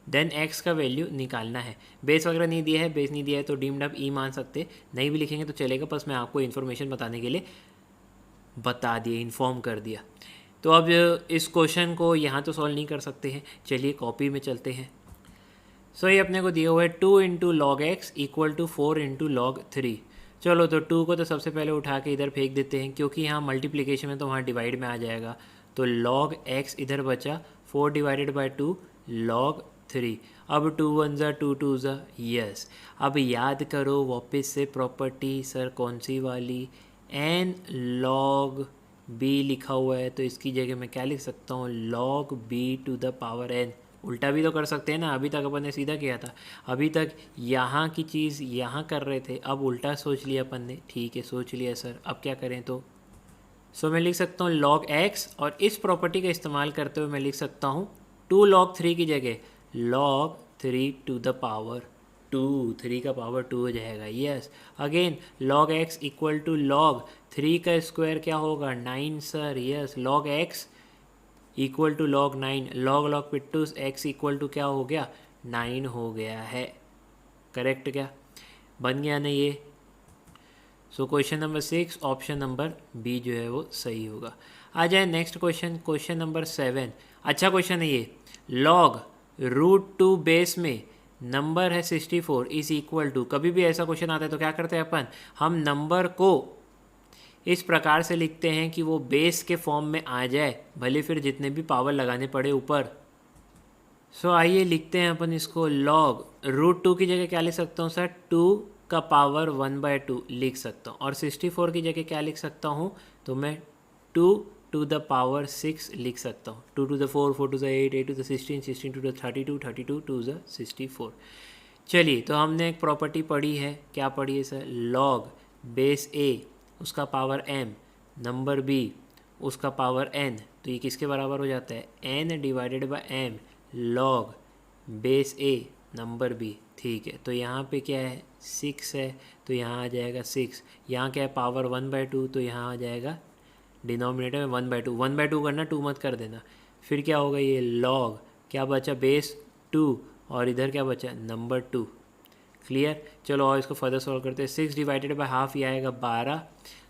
then x का वैल्यू निकालना है। बेस वगैरह नहीं दिया है, बेस नहीं दिया है तो डीम्ड आप ई मान सकते, नहीं भी लिखेंगे तो चलेगा, बस मैं आपको इन्फॉर्मेशन बताने के लिए बता दिया, इन्फॉर्म कर दिया। तो अब इस क्वेश्चन को यहाँ तो सॉल्व नहीं कर सकते हैं, चलिए कॉपी में चलते हैं। सो ये अपने को दिया हुआ है 2 × log x = 4 × log 3। चलो तो 2 को तो सबसे पहले उठा के इधर फेंक देते हैं, क्योंकि यहाँ मल्टीप्लिकेशन में तो वहाँ डिवाइड में आ जाएगा। तो log x इधर बचा 4 / 2 log 3, अब 2 1 ज़ा 2 2 ज़ा यस। अब याद करो वापस से प्रॉपर्टी सर कौन सी वाली, एन लॉग बी लिखा हुआ है तो इसकी जगह मैं क्या लिख सकता हूँ, log b to the power n. उल्टा भी तो कर सकते हैं ना, अभी तक अपन ने सीधा किया था, अभी तक यहाँ की चीज़ यहाँ कर रहे थे, अब उल्टा सोच लिया अपन ने। ठीक है सोच लिया सर, अब क्या करें तो मैं लिख सकता हूँ log x, और इस प्रॉपर्टी का इस्तेमाल करते हुए मैं लिख सकता हूँ 2 log 3 की जगह log 3 टू द पावर 2, 3 का पावर 2 हो जाएगा। Yes again log x equal to log 3 का स्क्वायर क्या होगा 9 sir. Yes log x equal to log 9, log log पिट्टूस x इक्वल टू क्या हो गया 9 हो गया है। करेक्ट क्या बन गया ना ये। So question number 6 option number b जो है वो सही होगा। आ जाए नेक्स्ट क्वेश्चन, क्वेश्चन नंबर 7। अच्छा क्वेश्चन है ये, लॉग √2 बेस में नंबर है 64 इज इक्वल टू। कभी भी ऐसा क्वेश्चन आता है तो क्या करते हैं अपन, हम नंबर को इस प्रकार से लिखते हैं कि वो बेस के फॉर्म में आ जाए, भले फिर जितने भी पावर लगाने पड़े ऊपर। सो आइए लिखते हैं अपन इसको, लॉग √2 की जगह क्या लिख सकता हूँ सर, 2 का पावर 1/2 लिख सकता हूँ, और 64 की जगह क्या लिख सकता हूँ, तो मैं 2 टू द पावर 6 लिख सकता हूँ। 2 to the 4, 4 to the 8, 8 to the 16, 16 to the 32, 32 to the 64। चलिए तो हमने एक प्रॉपर्टी पढ़ी है, क्या पढ़ी है सर, लॉग बेस ए उसका पावर m, नंबर b उसका पावर n, तो ये किसके बराबर हो जाता है, n divided by m log base a number b। ठीक है तो यहाँ पे क्या है 6 है, तो यहाँ आ जाएगा 6, यहाँ क्या है पावर 1/2, तो यहाँ आ जाएगा डिनोमिनेटर में 1/2, 1/2 करना 2 मत कर देना। फिर क्या होगा ये लॉग क्या बचा बेस 2, और इधर क्या बचा नंबर 2। क्लियर, चलो और इसको फर्दर सॉल्व करते हैं। 6 डिवाइडेड बाय हाफ ये आएगा 12,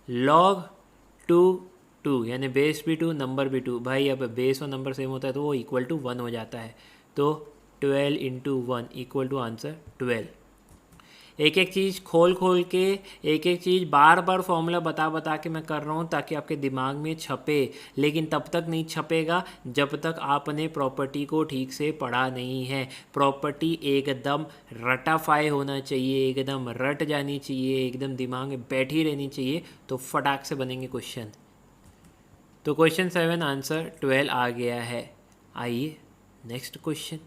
लॉग 2 2 यानी बेस भी 2 नंबर भी 2। भाई अब बेस और नंबर सेम होता है तो वो इक्वल टू 1 हो जाता है, तो 12 इंटू 1 इक्वल टू आंसर 12। एक एक चीज़ खोल खोल के, एक एक चीज़ बार बार फॉर्मूला बता बता के मैं कर रहा हूँ ताकि आपके दिमाग में छपे, लेकिन तब तक नहीं छपेगा जब तक आपने प्रॉपर्टी को ठीक से पढ़ा नहीं है। प्रॉपर्टी एकदम रटाफाई होना चाहिए, एकदम रट जानी चाहिए, एकदम दिमाग में बैठी रहनी चाहिए, तो फटाक से बनेंगे क्वेश्चन। तो क्वेश्चन 7 आंसर 12 आ गया है। आइए नेक्स्ट क्वेश्चन।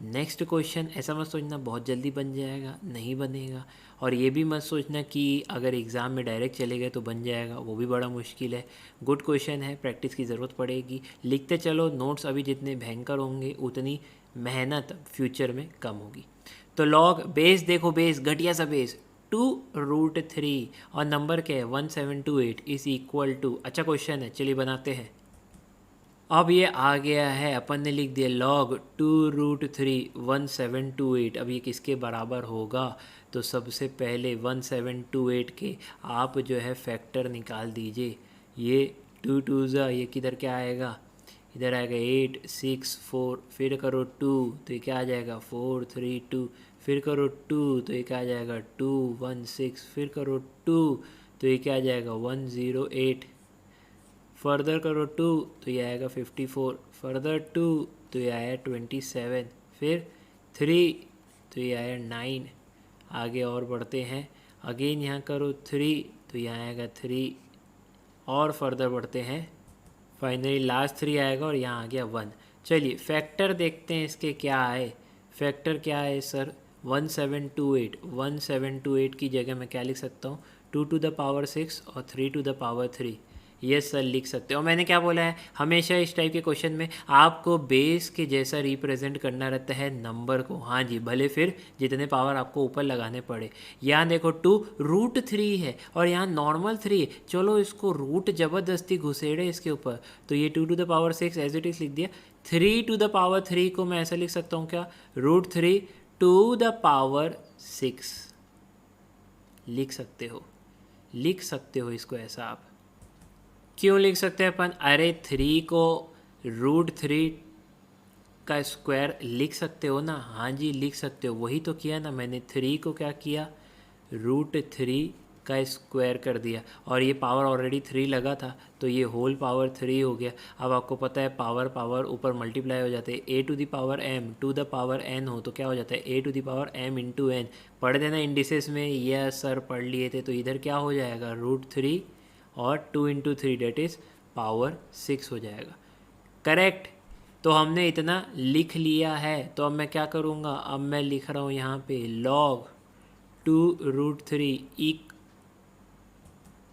नेक्स्ट क्वेश्चन ऐसा मत सोचना बहुत जल्दी बन जाएगा, नहीं बनेगा, और ये भी मत सोचना कि अगर एग्ज़ाम में डायरेक्ट चले गए तो बन जाएगा, वो भी बड़ा मुश्किल है। गुड क्वेश्चन है, प्रैक्टिस की ज़रूरत पड़ेगी, लिखते चलो, नोट्स अभी जितने भयंकर होंगे उतनी मेहनत फ्यूचर में कम होगी। तो लॉग बेस देखो, बेस घटिया सा बेस 2√3 और नंबर क्या है 1728 इज इक्वल टू। अच्छा क्वेश्चन है, चलिए बनाते हैं। अब ये आ गया है, अपन ने लिख दिया लॉग 2√3 1728, अब ये किसके बराबर होगा, तो सबसे पहले 1728 के आप जो है फैक्टर निकाल दीजिए। ये 2 2 ज़ा ये किधर क्या आएगा, इधर आएगा 8 6 4, फिर करो 2 तो ये क्या आ जाएगा 4 3 2, फिर करो 2 तो ये क्या आ जाएगा 2 1 6, फिर करो 2 तो ये क्या आ जाएगा 108, फर्दर करो 2 तो ये आएगा 54, फर्दर 2 तो ये आया 27, फिर 3 तो ये आया 9। आगे और बढ़ते हैं, अगेन यहाँ करो 3 तो यहाँ आएगा 3, और फर्दर बढ़ते हैं, फाइनली लास्ट 3 आएगा और यहाँ आ गया 1। चलिए फैक्टर देखते हैं इसके क्या आए। फैक्टर क्या है सर 1728, 1728 की जगह मैं क्या लिख सकता हूँ 2 टू द पावर 6 और 3 to the power 3। Yes sir लिख सकते हो। और मैंने क्या बोला है, हमेशा इस टाइप के क्वेश्चन में आपको बेस के जैसा रिप्रेजेंट करना रहता है नंबर को। हाँ जी, भले फिर जितने पावर आपको ऊपर लगाने पड़े। यहाँ देखो 2√3 है और यहाँ नॉर्मल 3 है, चलो इसको रूट ज़बरदस्ती घुसेड़े इसके ऊपर, तो ये 2 to the power 6 as it is लिख दिया। 3 टू द पावर 3 को मैं ऐसा लिख सकता हूँ क्या, √3 टू द पावर 6 लिख सकते हो, लिख सकते हो इसको ऐसा। आप क्यों लिख सकते हैं अपन, अरे 3 को √3 का स्क्वायर लिख सकते हो ना। हाँ जी लिख सकते हो, वही तो किया ना मैंने, 3 को क्या किया √3 का स्क्वायर कर दिया, और ये पावर ऑलरेडी 3 लगा था तो ये होल पावर 3 हो गया। अब आपको पता है पावर पावर ऊपर मल्टीप्लाई हो जाते हैं, a to the power m to the power n हो तो क्या हो जाता है a to the power m into n। पढ़ देना इंडिसेस में, ये सर पढ़ लिए थे। तो इधर क्या हो जाएगा √3 और 2 इंटू 3 डेट इज़ पावर 6 हो जाएगा। करेक्ट। तो हमने इतना लिख लिया है, तो अब मैं क्या करूँगा, अब मैं लिख रहा हूँ यहाँ पे log 2√3 इक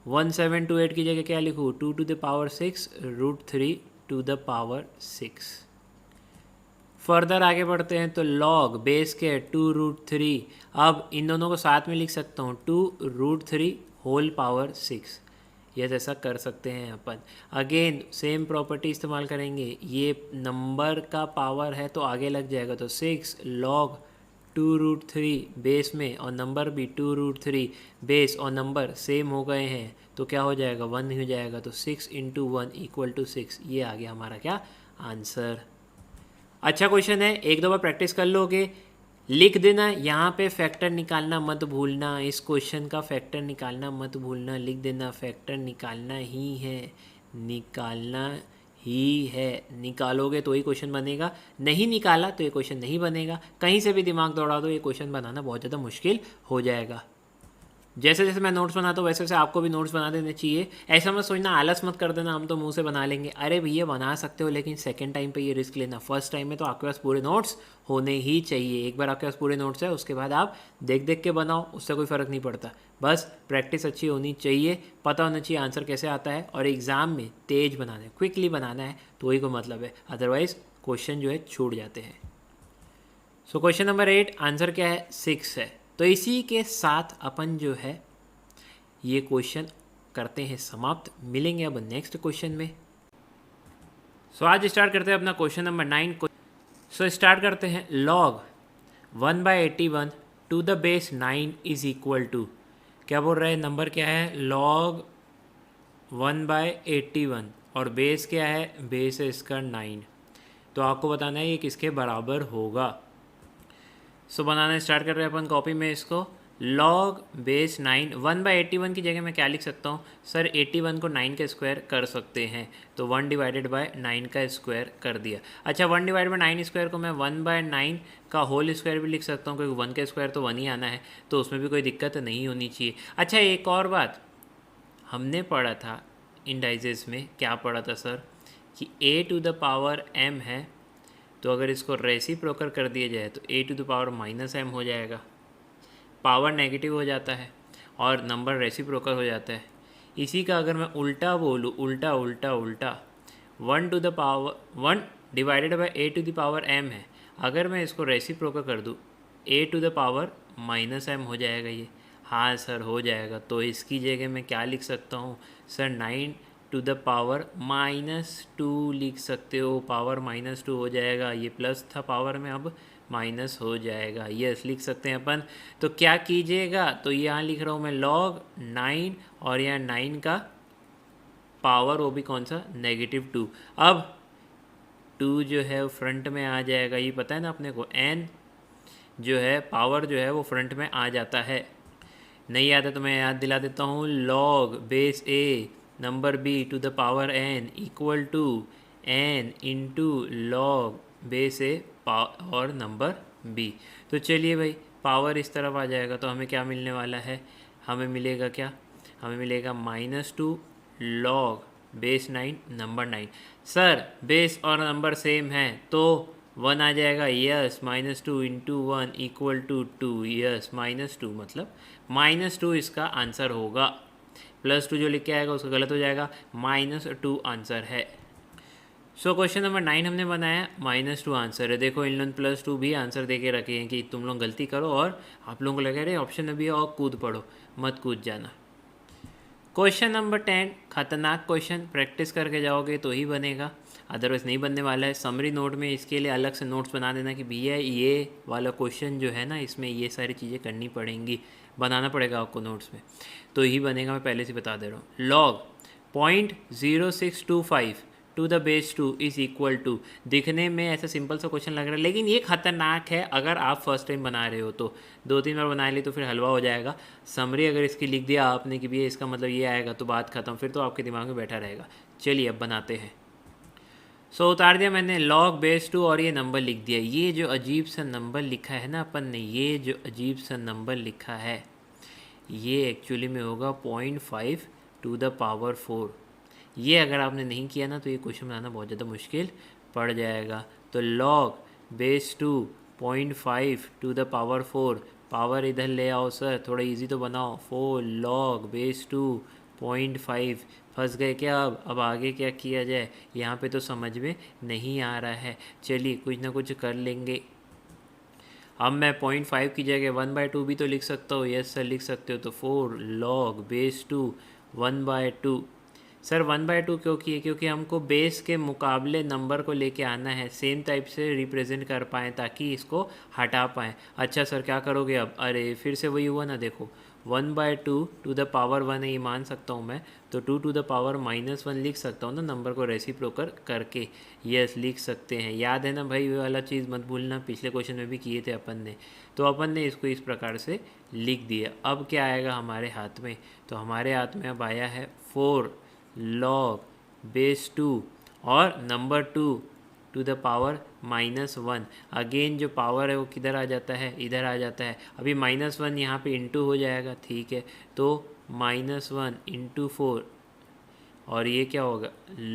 1728 की जगह क्या लिखूँ 2 to the power 6 √3 to the power 6। Further आगे बढ़ते हैं तो log बेस के 2√3, अब इन दोनों को साथ में लिख सकता हूँ 2√3 होल पावर 6। यस ऐसा कर सकते हैं अपन। अगेन सेम प्रॉपर्टी इस्तेमाल करेंगे, ये नंबर का पावर है तो आगे लग जाएगा, तो 6 log 2√3 बेस में और नंबर भी 2√3 बेस और नंबर सेम हो गए हैं तो क्या हो जाएगा 1 हो जाएगा। तो 6 इंटू 1 इक्वल टू 6, ये आ गया हमारा क्या आंसर। अच्छा क्वेश्चन है, एक दो बार प्रैक्टिस कर लोगे, लिख देना यहाँ पे फैक्टर निकालना मत भूलना, इस क्वेश्चन का फैक्टर निकालना मत भूलना, लिख देना फैक्टर निकालना ही है, निकालना ही है। निकालोगे तो ही क्वेश्चन बनेगा, नहीं निकाला तो ये क्वेश्चन नहीं बनेगा। कहीं से भी दिमाग दौड़ा दो ये क्वेश्चन बनाना बहुत ज़्यादा मुश्किल हो जाएगा। जैसे जैसे मैं नोट्स बनाता हूँ वैसे वैसे आपको भी नोट्स बना देने चाहिए। ऐसा मत सोचना, आलस मत कर देना हम तो मुंह से बना लेंगे। अरे भैया बना सकते हो, लेकिन सेकंड टाइम पे ये रिस्क लेना। फर्स्ट टाइम में तो आपके पास पूरे नोट्स होने ही चाहिए। एक बार आपके पास पूरे नोट्स है उसके बाद आप देख देख के बनाओ, उससे कोई फ़र्क नहीं पड़ता। बस प्रैक्टिस अच्छी होनी चाहिए, पता होना चाहिए आंसर कैसे आता है, और एग्ज़ाम में तेज बनाना है, क्विकली बनाना है, तो वही को मतलब है। अदरवाइज़ क्वेश्चन जो है छूट जाते हैं। सो क्वेश्चन नंबर 8 आंसर क्या है 6 है। तो इसी के साथ अपन जो है ये क्वेश्चन करते हैं समाप्त। मिलेंगे अब नेक्स्ट क्वेश्चन में। सो आज स्टार्ट करते हैं अपना क्वेश्चन नंबर 9। सो स्टार्ट करते हैं, log 1/81 to the base 9 is equal to, क्या बोल रहे हैं, नंबर क्या है log 1/81 और बेस क्या है, बेस है इसका 9। तो आपको बताना है ये किसके बराबर होगा। सो बनाना स्टार्ट कर रहे हैं अपन कॉपी में इसको। log बेस 9 1/81 की जगह मैं क्या लिख सकता हूँ सर, 81 को 9 का स्क्वायर कर सकते हैं, तो 1 डिवाइडेड बाय 9 का स्क्वायर कर दिया। अच्छा 1 डिवाइड बाय 9 स्क्वायर को मैं 1/9 का होल स्क्वायर भी लिख सकता हूँ, क्योंकि 1 का स्क्वायर तो 1 ही आना है, तो उसमें भी कोई दिक्कत नहीं होनी चाहिए। अच्छा एक और बात हमने पढ़ा था इंडाइजेस में, क्या पढ़ा था सर, कि a to the power m है, तो अगर इसको रेसिप्रोकल कर दिया जाए तो a to the power -m हो जाएगा। पावर नेगेटिव हो जाता है और नंबर रेसिप्रोकल हो जाता है। इसी का अगर मैं उल्टा बोलूँ, उल्टा 1 to the power 1 divided by a to the power m है, अगर मैं इसको रेसिप्रोकल कर दूँ a to the power -m हो जाएगा ये। हाँ सर हो जाएगा। तो इसकी जगह मैं क्या लिख सकता हूँ सर, 9 टू द पावर -2 लिख सकते हो, पावर -2 हो जाएगा। ये प्लस था पावर में, अब माइनस हो जाएगा, यस लिख सकते हैं अपन। तो क्या कीजिएगा, तो यहाँ लिख रहा हूँ मैं log 9 और यहाँ 9 का पावर वो भी कौन सा, -2। अब 2 जो है वो फ्रंट में आ जाएगा, ये पता है ना अपने को, n जो है पावर जो है वो फ्रंट में आ जाता है। नहीं आता तो मैं याद दिला देता हूँ, log base a number b to the power n equal to n into log base a और नंबर b। तो चलिए भाई पावर इस तरफ आ जाएगा, तो हमें क्या मिलने वाला है, हमें मिलेगा क्या, हमें मिलेगा -2 log base 9 number 9। Sir base और नंबर सेम है तो 1 आ जाएगा, yes -2 into 1 equal to 2, yes -2 मतलब -2 इसका आंसर होगा। +2 जो लिख के आएगा उसका गलत हो जाएगा, -2 आंसर है। सो क्वेश्चन नंबर 9 हमने बनाया, -2 आंसर है। देखो इन लोग +2 भी आंसर दे के रखे हैं कि तुम लोग गलती करो और आप लोगों को लगे रहे ऑप्शन में भी है और कूद पड़ो, मत कूद जाना। क्वेश्चन नंबर 10 खतरनाक क्वेश्चन, प्रैक्टिस करके जाओगे तो ही बनेगा, अदरवाइज़ नहीं बनने वाला है। समरी नोट में इसके लिए अलग से नोट्स बना देना कि भैया ये वाला क्वेश्चन जो है ना इसमें ये सारी चीज़ें करनी पड़ेंगी, बनाना पड़ेगा आपको नोट्स में, तो ही बनेगा। मैं पहले से बता दे रहा हूँ। log 0.0625 to the base 2 is equal to. दिखने में ऐसा सिंपल सा क्वेश्चन लग रहा है, लेकिन ये खतरनाक है अगर आप फर्स्ट टाइम बना रहे हो तो। 2-3 बार बना ली तो फिर हलवा हो जाएगा। समरी अगर इसकी लिख दिया आपने कि भैया इसका मतलब ये आएगा तो बात खत्म, फिर तो आपके दिमाग में बैठा रहेगा। चलिए अब बनाते हैं। सो उतार दिया मैंने log बेस 2 और ये नंबर लिख दिया। ये जो अजीब सा नंबर लिखा है ना अपन ने, ये जो अजीब सा नंबर लिखा है ये एक्चुअली में होगा 0.5 टू द पावर 4। ये अगर आपने नहीं किया ना तो ये क्वेश्चन बनाना बहुत ज़्यादा मुश्किल पड़ जाएगा। तो log base 2 0.5 to the power 4, power इधर ले आओ सर, थोड़ा इजी तो बनाओ। 4 log बेस 2 0.5। फंस गए क्या? अब आगे क्या किया जाए, यहाँ पे तो समझ में नहीं आ रहा है। चलिए कुछ ना कुछ कर लेंगे। अब मैं 0.5 की जगह 1/2 भी तो लिख सकता हूँ। यस सर लिख सकते हो। तो 4 log बेस 2 1/2। सर 1/2 क्यों किए? क्योंकि हमको बेस के मुकाबले नंबर को लेके आना है, सेम टाइप से रिप्रेजेंट कर पाएँ ताकि इसको हटा पाएँ। अच्छा सर क्या करोगे अब? अरे फिर से वही हुआ ना, देखो 1/2 टू द पावर 1 है, ये मान सकता हूँ मैं, तो 2 टू द पावर -1 लिख सकता हूँ ना नंबर को रेसिप्रोकल करके। यस लिख सकते हैं। याद है ना भाई, वो वाला चीज़ मत भूलना, पिछले क्वेश्चन में भी किए थे अपन ने। तो अपन ने इसको इस प्रकार से लिख दिया। अब क्या आएगा हमारे हाथ में? तो हमारे हाथ में अब आया है 4 log बेस 2 और number 2 to the power -1। Again जो पावर है वो किधर आ जाता है? इधर आ जाता है। अभी -1 यहाँ पे इंटू हो जाएगा, ठीक है। तो -1 इंटू 4 और ये क्या होगा?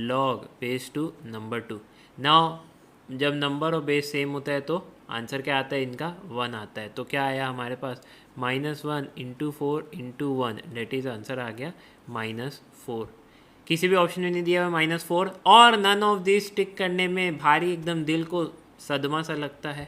log base 2 number 2। नाउ जब नंबर और बेस सेम होता है तो आंसर क्या आता है इनका? 1 आता है। तो क्या आया हमारे पास? -1 into 4 into 1, that is answer आ गया -4। किसी भी ऑप्शन में नहीं दिया हुआ -4, और नन ऑफ दिस टिक करने में भारी एकदम दिल को सदमा सा लगता है,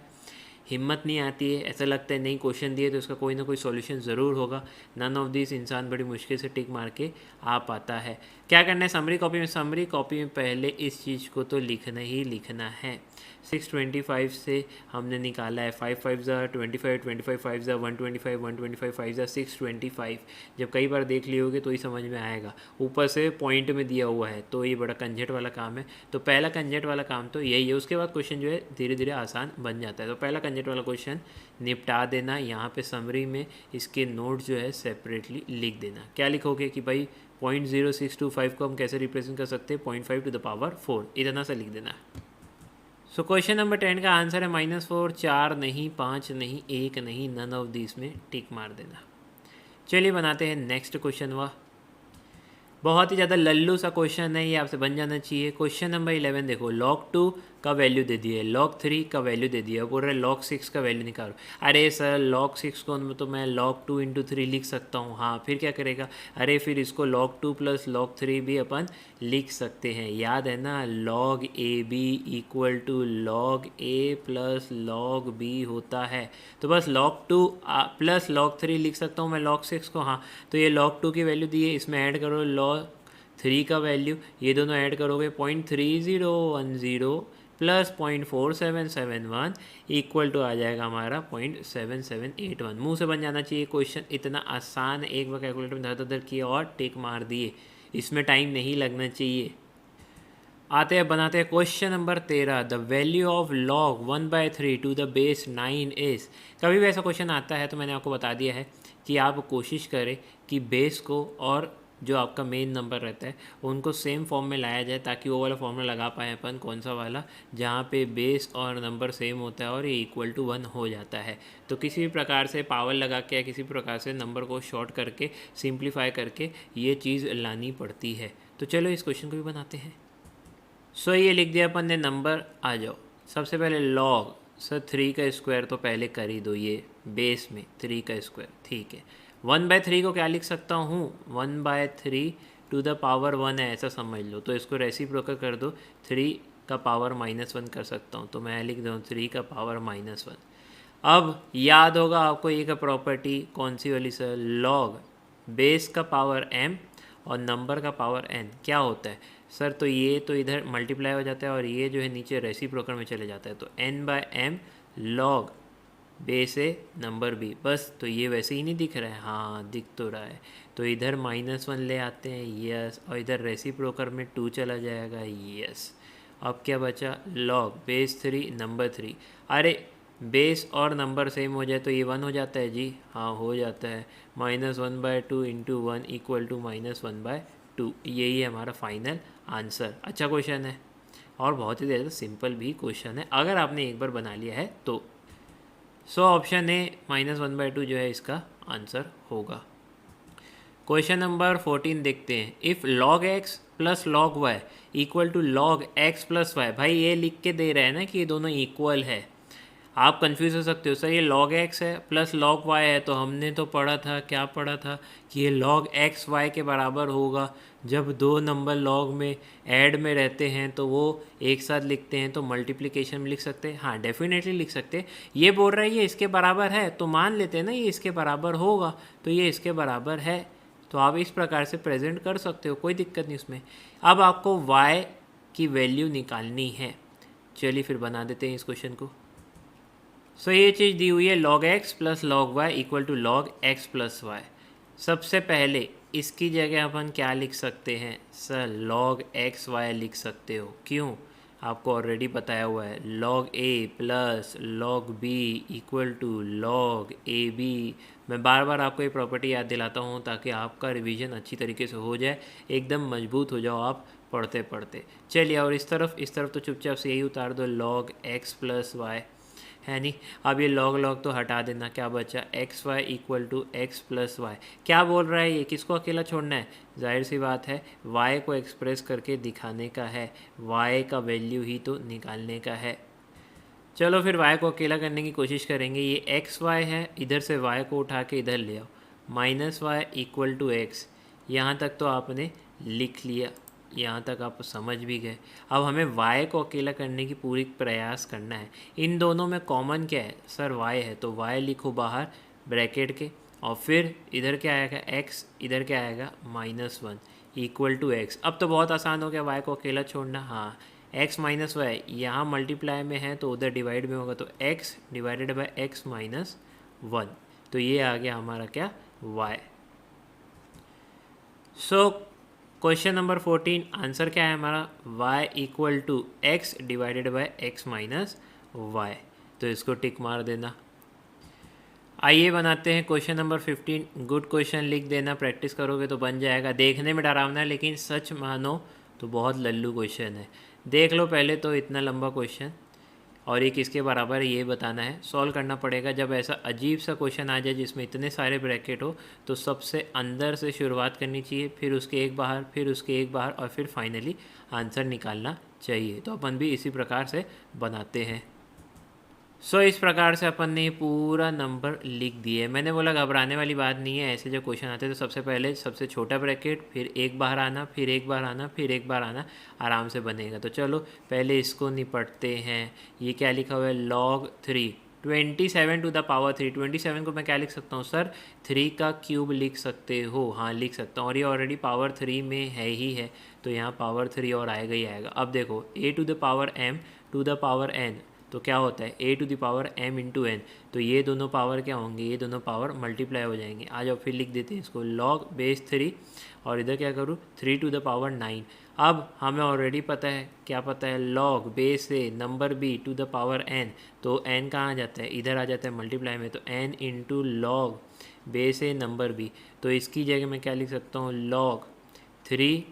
हिम्मत नहीं आती है। ऐसा लगता है नहीं क्वेश्चन दिए तो इसका कोई ना कोई सॉल्यूशन ज़रूर होगा। नन ऑफ दिस इंसान बड़ी मुश्किल से टिक मार के आ पाता है। क्या करना है समरी कॉपी में? समरी कॉपी में पहले इस चीज़ को तो लिखना ही लिखना है। 625 से हमने निकाला है 5 5 25, 25 5 125, 125 5 625। जब कई बार देख लियोगे तो ही समझ में आएगा। ऊपर से पॉइंट में दिया हुआ है तो ये बड़ा कंजेट वाला काम है। तो पहला कंजेट वाला काम तो यही है। उसके बाद क्वेश्चन जो है धीरे धीरे आसान बन जाता है। तो पहला कंजेट वाला क्वेश्चन निपटा देना। यहाँ पे समरी में इसके नोट जो है सेपरेटली लिख देना। क्या लिखोगे कि भाई 0.0625 को हम कैसे रिप्रेजेंट कर सकते हैं? 0.5 टू द पावर 4, इतना सा लिख देना। सो क्वेश्चन नंबर 10 का आंसर है -4। 4 नहीं, 5 नहीं, 1 नहीं, नन ऑफ दिस में टिक मार देना। चलिए बनाते हैं नेक्स्ट क्वेश्चन। वाह बहुत ही ज़्यादा लल्लू सा क्वेश्चन है, ये आपसे बन जाना चाहिए। क्वेश्चन नंबर 11 देखो, log 2 का वैल्यू दे दिया है, log 3 का वैल्यू दे दिया है, बोल रहे log 6 का वैल्यू निकालो। अरे सर log 6 को तो मैं log 2 इंटू 3 लिख सकता हूँ। हाँ फिर क्या करेगा? अरे फिर इसको log 2 प्लस log 3 भी अपन लिख सकते हैं। याद है ना, log A b equal to log a plus log b होता है। तो बस log 2 प्लस log 3 लिख सकता हूँ मैं log 6 को। हाँ तो ये log 2 की वैल्यू दी है, इसमें ऐड करो log 3 का वैल्यू, ये दोनों ऐड करोगे 0.3010 प्लस 0.4771 इक्वल टू आ जाएगा हमारा 0.7781। मुंह से बन जाना चाहिए क्वेश्चन, इतना आसान। एक बार कैलकुलेटर में धर धर किया और टिक मार दिए, इसमें टाइम नहीं लगना चाहिए। आते हैं बनाते हैं question number 13। The value of log 1/3 to the base 9 is. कभी भी ऐसा क्वेश्चन आता है तो मैंने आपको बता दिया है कि आप कोशिश करें कि बेस को और जो आपका मेन नंबर रहता है उनको सेम फॉर्म में लाया जाए, ताकि वो वाला फॉर्मूला लगा पाए अपन। कौन सा वाला? जहाँ पे बेस और नंबर सेम होता है और ये इक्वल टू 1 हो जाता है। तो किसी भी प्रकार से पावर लगा के या किसी प्रकार से नंबर को शॉर्ट करके सिंप्लीफाई करके ये चीज़ लानी पड़ती है। तो चलो इस क्वेश्चन को भी बनाते हैं। सो ये लिख दिया अपन ने नंबर। आ जाओ सबसे पहले log, सर 3 का स्क्वायर तो पहले कर ही दो, ये बेस में 3 का स्क्वायर, ठीक है। 1/3 को क्या लिख सकता हूँ? 1/3 टू द पावर 1 है, ऐसा समझ लो। तो इसको रेसिप्रोकल कर दो, 3 का पावर -1 कर सकता हूँ। तो मैं लिख दूँ 3 का पावर -1। अब याद होगा आपको एक प्रॉपर्टी, कौन सी वाली सर? log बेस का पावर m और नंबर का पावर n क्या होता है सर? तो ये तो इधर मल्टीप्लाई हो जाता है और ये जो है नीचे रेसिप्रोकल में चले जाता है। तो n/m log बेस है नंबर भी, बस। तो ये वैसे ही नहीं दिख रहा है? हाँ दिख तो रहा है। तो इधर -1 ले आते हैं, यस, और इधर रेसिप्रोकल में 2 चला जाएगा, यस। अब क्या बचा, लॉग बेस 3 नंबर 3। अरे बेस और नंबर सेम हो जाए तो ये 1 हो जाता है जी, हाँ हो जाता है। -1/2 इंटू 1 इक्वल टू -1/2, यही है हमारा फाइनल आंसर। अच्छा क्वेश्चन है और बहुत ही ज़्यादा सिंपल भी क्वेश्चन है अगर आपने एक बार बना लिया है तो। ऑप्शन ए -1/2 जो है इसका आंसर होगा। क्वेश्चन नंबर 14 देखते हैं। If log x plus log y equal to log x plus y, भाई ये लिख के दे रहे हैं ना कि ये दोनों इक्वल है। आप कंफ्यूज हो सकते हो, सर ये log x है प्लस log y है, तो हमने तो पढ़ा था, क्या पढ़ा था कि ये log x y के बराबर होगा। जब दो नंबर log में ऐड में रहते हैं तो वो एक साथ लिखते हैं, तो मल्टीप्लिकेशन में लिख सकते हैं, हाँ डेफिनेटली लिख सकते हैं। ये बोल रहा है ये इसके बराबर है तो मान लेते हैं ना ये इसके बराबर होगा, तो ये इसके बराबर है, तो आप इस प्रकार से प्रेजेंट कर सकते हो, कोई दिक्कत नहीं उसमें। अब आपको y की वैल्यू निकालनी है, चलिए फिर बना देते हैं इस क्वेश्चन को। ये चीज़ दी हुई है log x plus log y equal to log x plus y. सबसे पहले इसकी जगह अपन क्या लिख सकते हैं सर, log x y लिख सकते हो, क्यों, आपको ऑलरेडी बताया हुआ है log a plus log b equal to log a b। मैं बार बार आपको ये प्रॉपर्टी याद दिलाता हूँ ताकि आपका रिवीजन अच्छी तरीके से हो जाए, एकदम मजबूत हो जाओ आप पढ़ते पढ़ते। चलिए, और इस तरफ तो चुपचाप से यही उतार दो log x प्लस वाई, है नहीं। अब ये log तो हटा देना, क्या बचा x y equal to x plus y. क्या बोल रहा है ये, किसको अकेला छोड़ना है, जाहिर सी बात है y को एक्सप्रेस करके दिखाने का है, y का वैल्यू ही तो निकालने का है। चलो फिर y को अकेला करने की कोशिश करेंगे। ये एक्स वाई है, इधर से y को उठा के इधर ले आओ, -y इक्वल टू एक्स। यहाँ तक तो आपने लिख लिया, यहाँ तक आप समझ भी गए। अब हमें y को अकेला करने की पूरी प्रयास करना है। इन दोनों में कॉमन क्या है सर, y है, तो y लिखो बाहर ब्रैकेट के, और फिर इधर क्या आएगा x, इधर क्या आएगा -1 इक्वल टू एक्स। अब तो बहुत आसान हो गया y को अकेला छोड़ना, हाँ x माइनस वाई यहाँ मल्टीप्लाई में है तो उधर डिवाइड में होगा, तो x divided by x minus 1, तो ये आ गया हमारा क्या y। क्वेश्चन नंबर 14 आंसर क्या है हमारा, y equal to x divided by x minus y, तो इसको टिक मार देना। आइए बनाते हैं क्वेश्चन नंबर 15। गुड क्वेश्चन लिख देना, प्रैक्टिस करोगे तो बन जाएगा। देखने में डरावना है लेकिन सच मानो तो बहुत लल्लू क्वेश्चन है। देख लो पहले तो इतना लंबा क्वेश्चन, और ये किसके बराबर है ये बताना है, सॉल्व करना पड़ेगा। जब ऐसा अजीब सा क्वेश्चन आ जाए जिसमें इतने सारे ब्रैकेट हो तो सबसे अंदर से शुरुआत करनी चाहिए, फिर उसके एक बाहर, फिर उसके एक बाहर, और फिर फाइनली आंसर निकालना चाहिए। तो अपन भी इसी प्रकार से बनाते हैं। इस प्रकार से अपन ने पूरा नंबर लिख दिए। मैंने बोला घबराने वाली बात नहीं है, ऐसे जो क्वेश्चन आते हैं तो सबसे पहले सबसे छोटा ब्रैकेट, फिर एक बाहर आना, फिर एक बार आना, फिर एक बार आना, आराम से बनेगा। तो चलो पहले इसको निपटते हैं। ये क्या लिखा हुआ है, log 3 27 टू द पावर 3। 27 को मैं क्या लिख सकता हूँ सर, 3 का क्यूब लिख सकते हो, हाँ लिख सकता हूँ, और ये ऑलरेडी पावर 3 में है ही है, तो यहाँ पावर 3 और आएगा ही आएगा। अब देखो a to the power m to the power n, तो क्या होता है a to the power m into n, तो ये दोनों पावर क्या होंगे, ये दोनों पावर मल्टीप्लाई हो जाएंगे। आ जाओ फिर लिख देते हैं इसको, log बेस 3, और इधर क्या करूँ 3 टू द पावर 9। अब हमें ऑलरेडी पता है, क्या पता है, log बेस से number b to the power n, तो n कहाँ आ जाता है, इधर आ जाता है मल्टीप्लाई में, तो n इंटू log बेस से नंबर b, तो इसकी जगह मैं क्या लिख सकता हूँ, log 3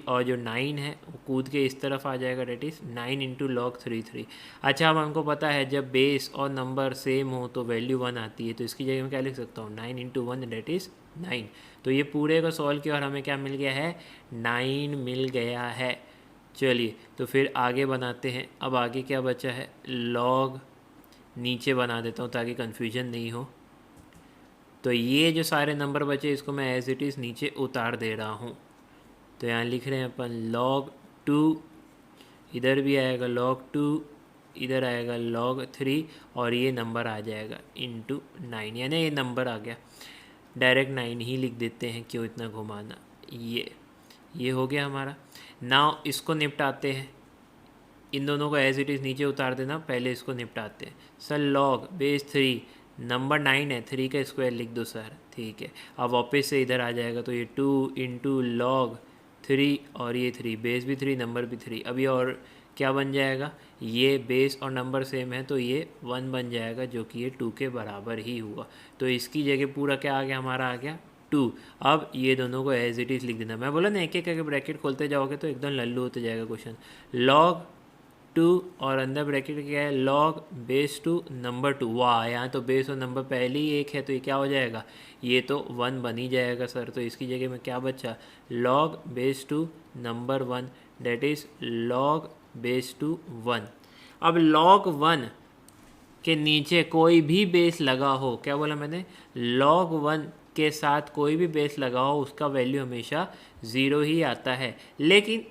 और जो 9 है वो कूद के इस तरफ आ जाएगा, डेट इज़ 9 इंटू लॉग 3। अच्छा, अब हमको पता है जब बेस और नंबर सेम हो तो वैल्यू 1 आती है, तो इसकी जगह मैं क्या लिख सकता हूँ, 9 इंटू 1 डेट इज़ 9। तो ये पूरे को सॉल्व किया और हमें क्या मिल गया है, 9 मिल गया है। चलिए तो फिर आगे बनाते हैं। अब आगे क्या बचा है, लॉग नीचे बना देता हूँ ताकि कन्फ्यूजन नहीं हो। तो ये जो सारे नंबर बचे इसको मैं एज इट इज़ नीचे उतार दे रहा हूँ। तो यहाँ लिख रहे हैं अपन log 2, इधर भी आएगा log 2, इधर आएगा log 3, और ये नंबर आ जाएगा इंटू 9, यानी ये नंबर आ गया। डायरेक्ट 9 ही लिख देते हैं, क्यों इतना घुमाना। ये हो गया हमारा। नाउ इसको निपटाते हैं, इन दोनों को एज इट इज़ नीचे उतार देना, पहले इसको निपटाते हैं। सर log बेस 3 नंबर 9 है, 3 का स्क्वायर लिख दो सर, ठीक है। अब वापस से इधर आ जाएगा तो ये 2 इंटू लॉग 3 और ये 3, बेस भी 3 नंबर भी 3। अब ये और क्या बन जाएगा, ये बेस और नंबर सेम है तो ये 1 बन जाएगा, जो कि ये 2 के बराबर ही हुआ। तो इसकी जगह पूरा क्या आ गया, हमारा आ गया 2। अब ये दोनों को एज इट इज़ लिख देना। मैं बोला ना एक एक करके ब्रैकेट खोलते जाओगे तो एकदम लल्लू होते जाएगा क्वेश्चन। लॉग 2 और अंदर ब्रैकेट क्या है, लॉग बेस 2 नंबर 2। वाह, यहाँ तो बेस और नंबर पहले ही एक है तो ये क्या हो जाएगा, ये तो 1 बन ही जाएगा सर। तो इसकी जगह में क्या बचा, log base 2 number 1, that is log base 2 1। अब log 1 के नीचे कोई भी बेस लगा हो, क्या बोला मैंने, log 1 के साथ कोई भी बेस लगा हो उसका वैल्यू हमेशा 0 ही आता है। लेकिन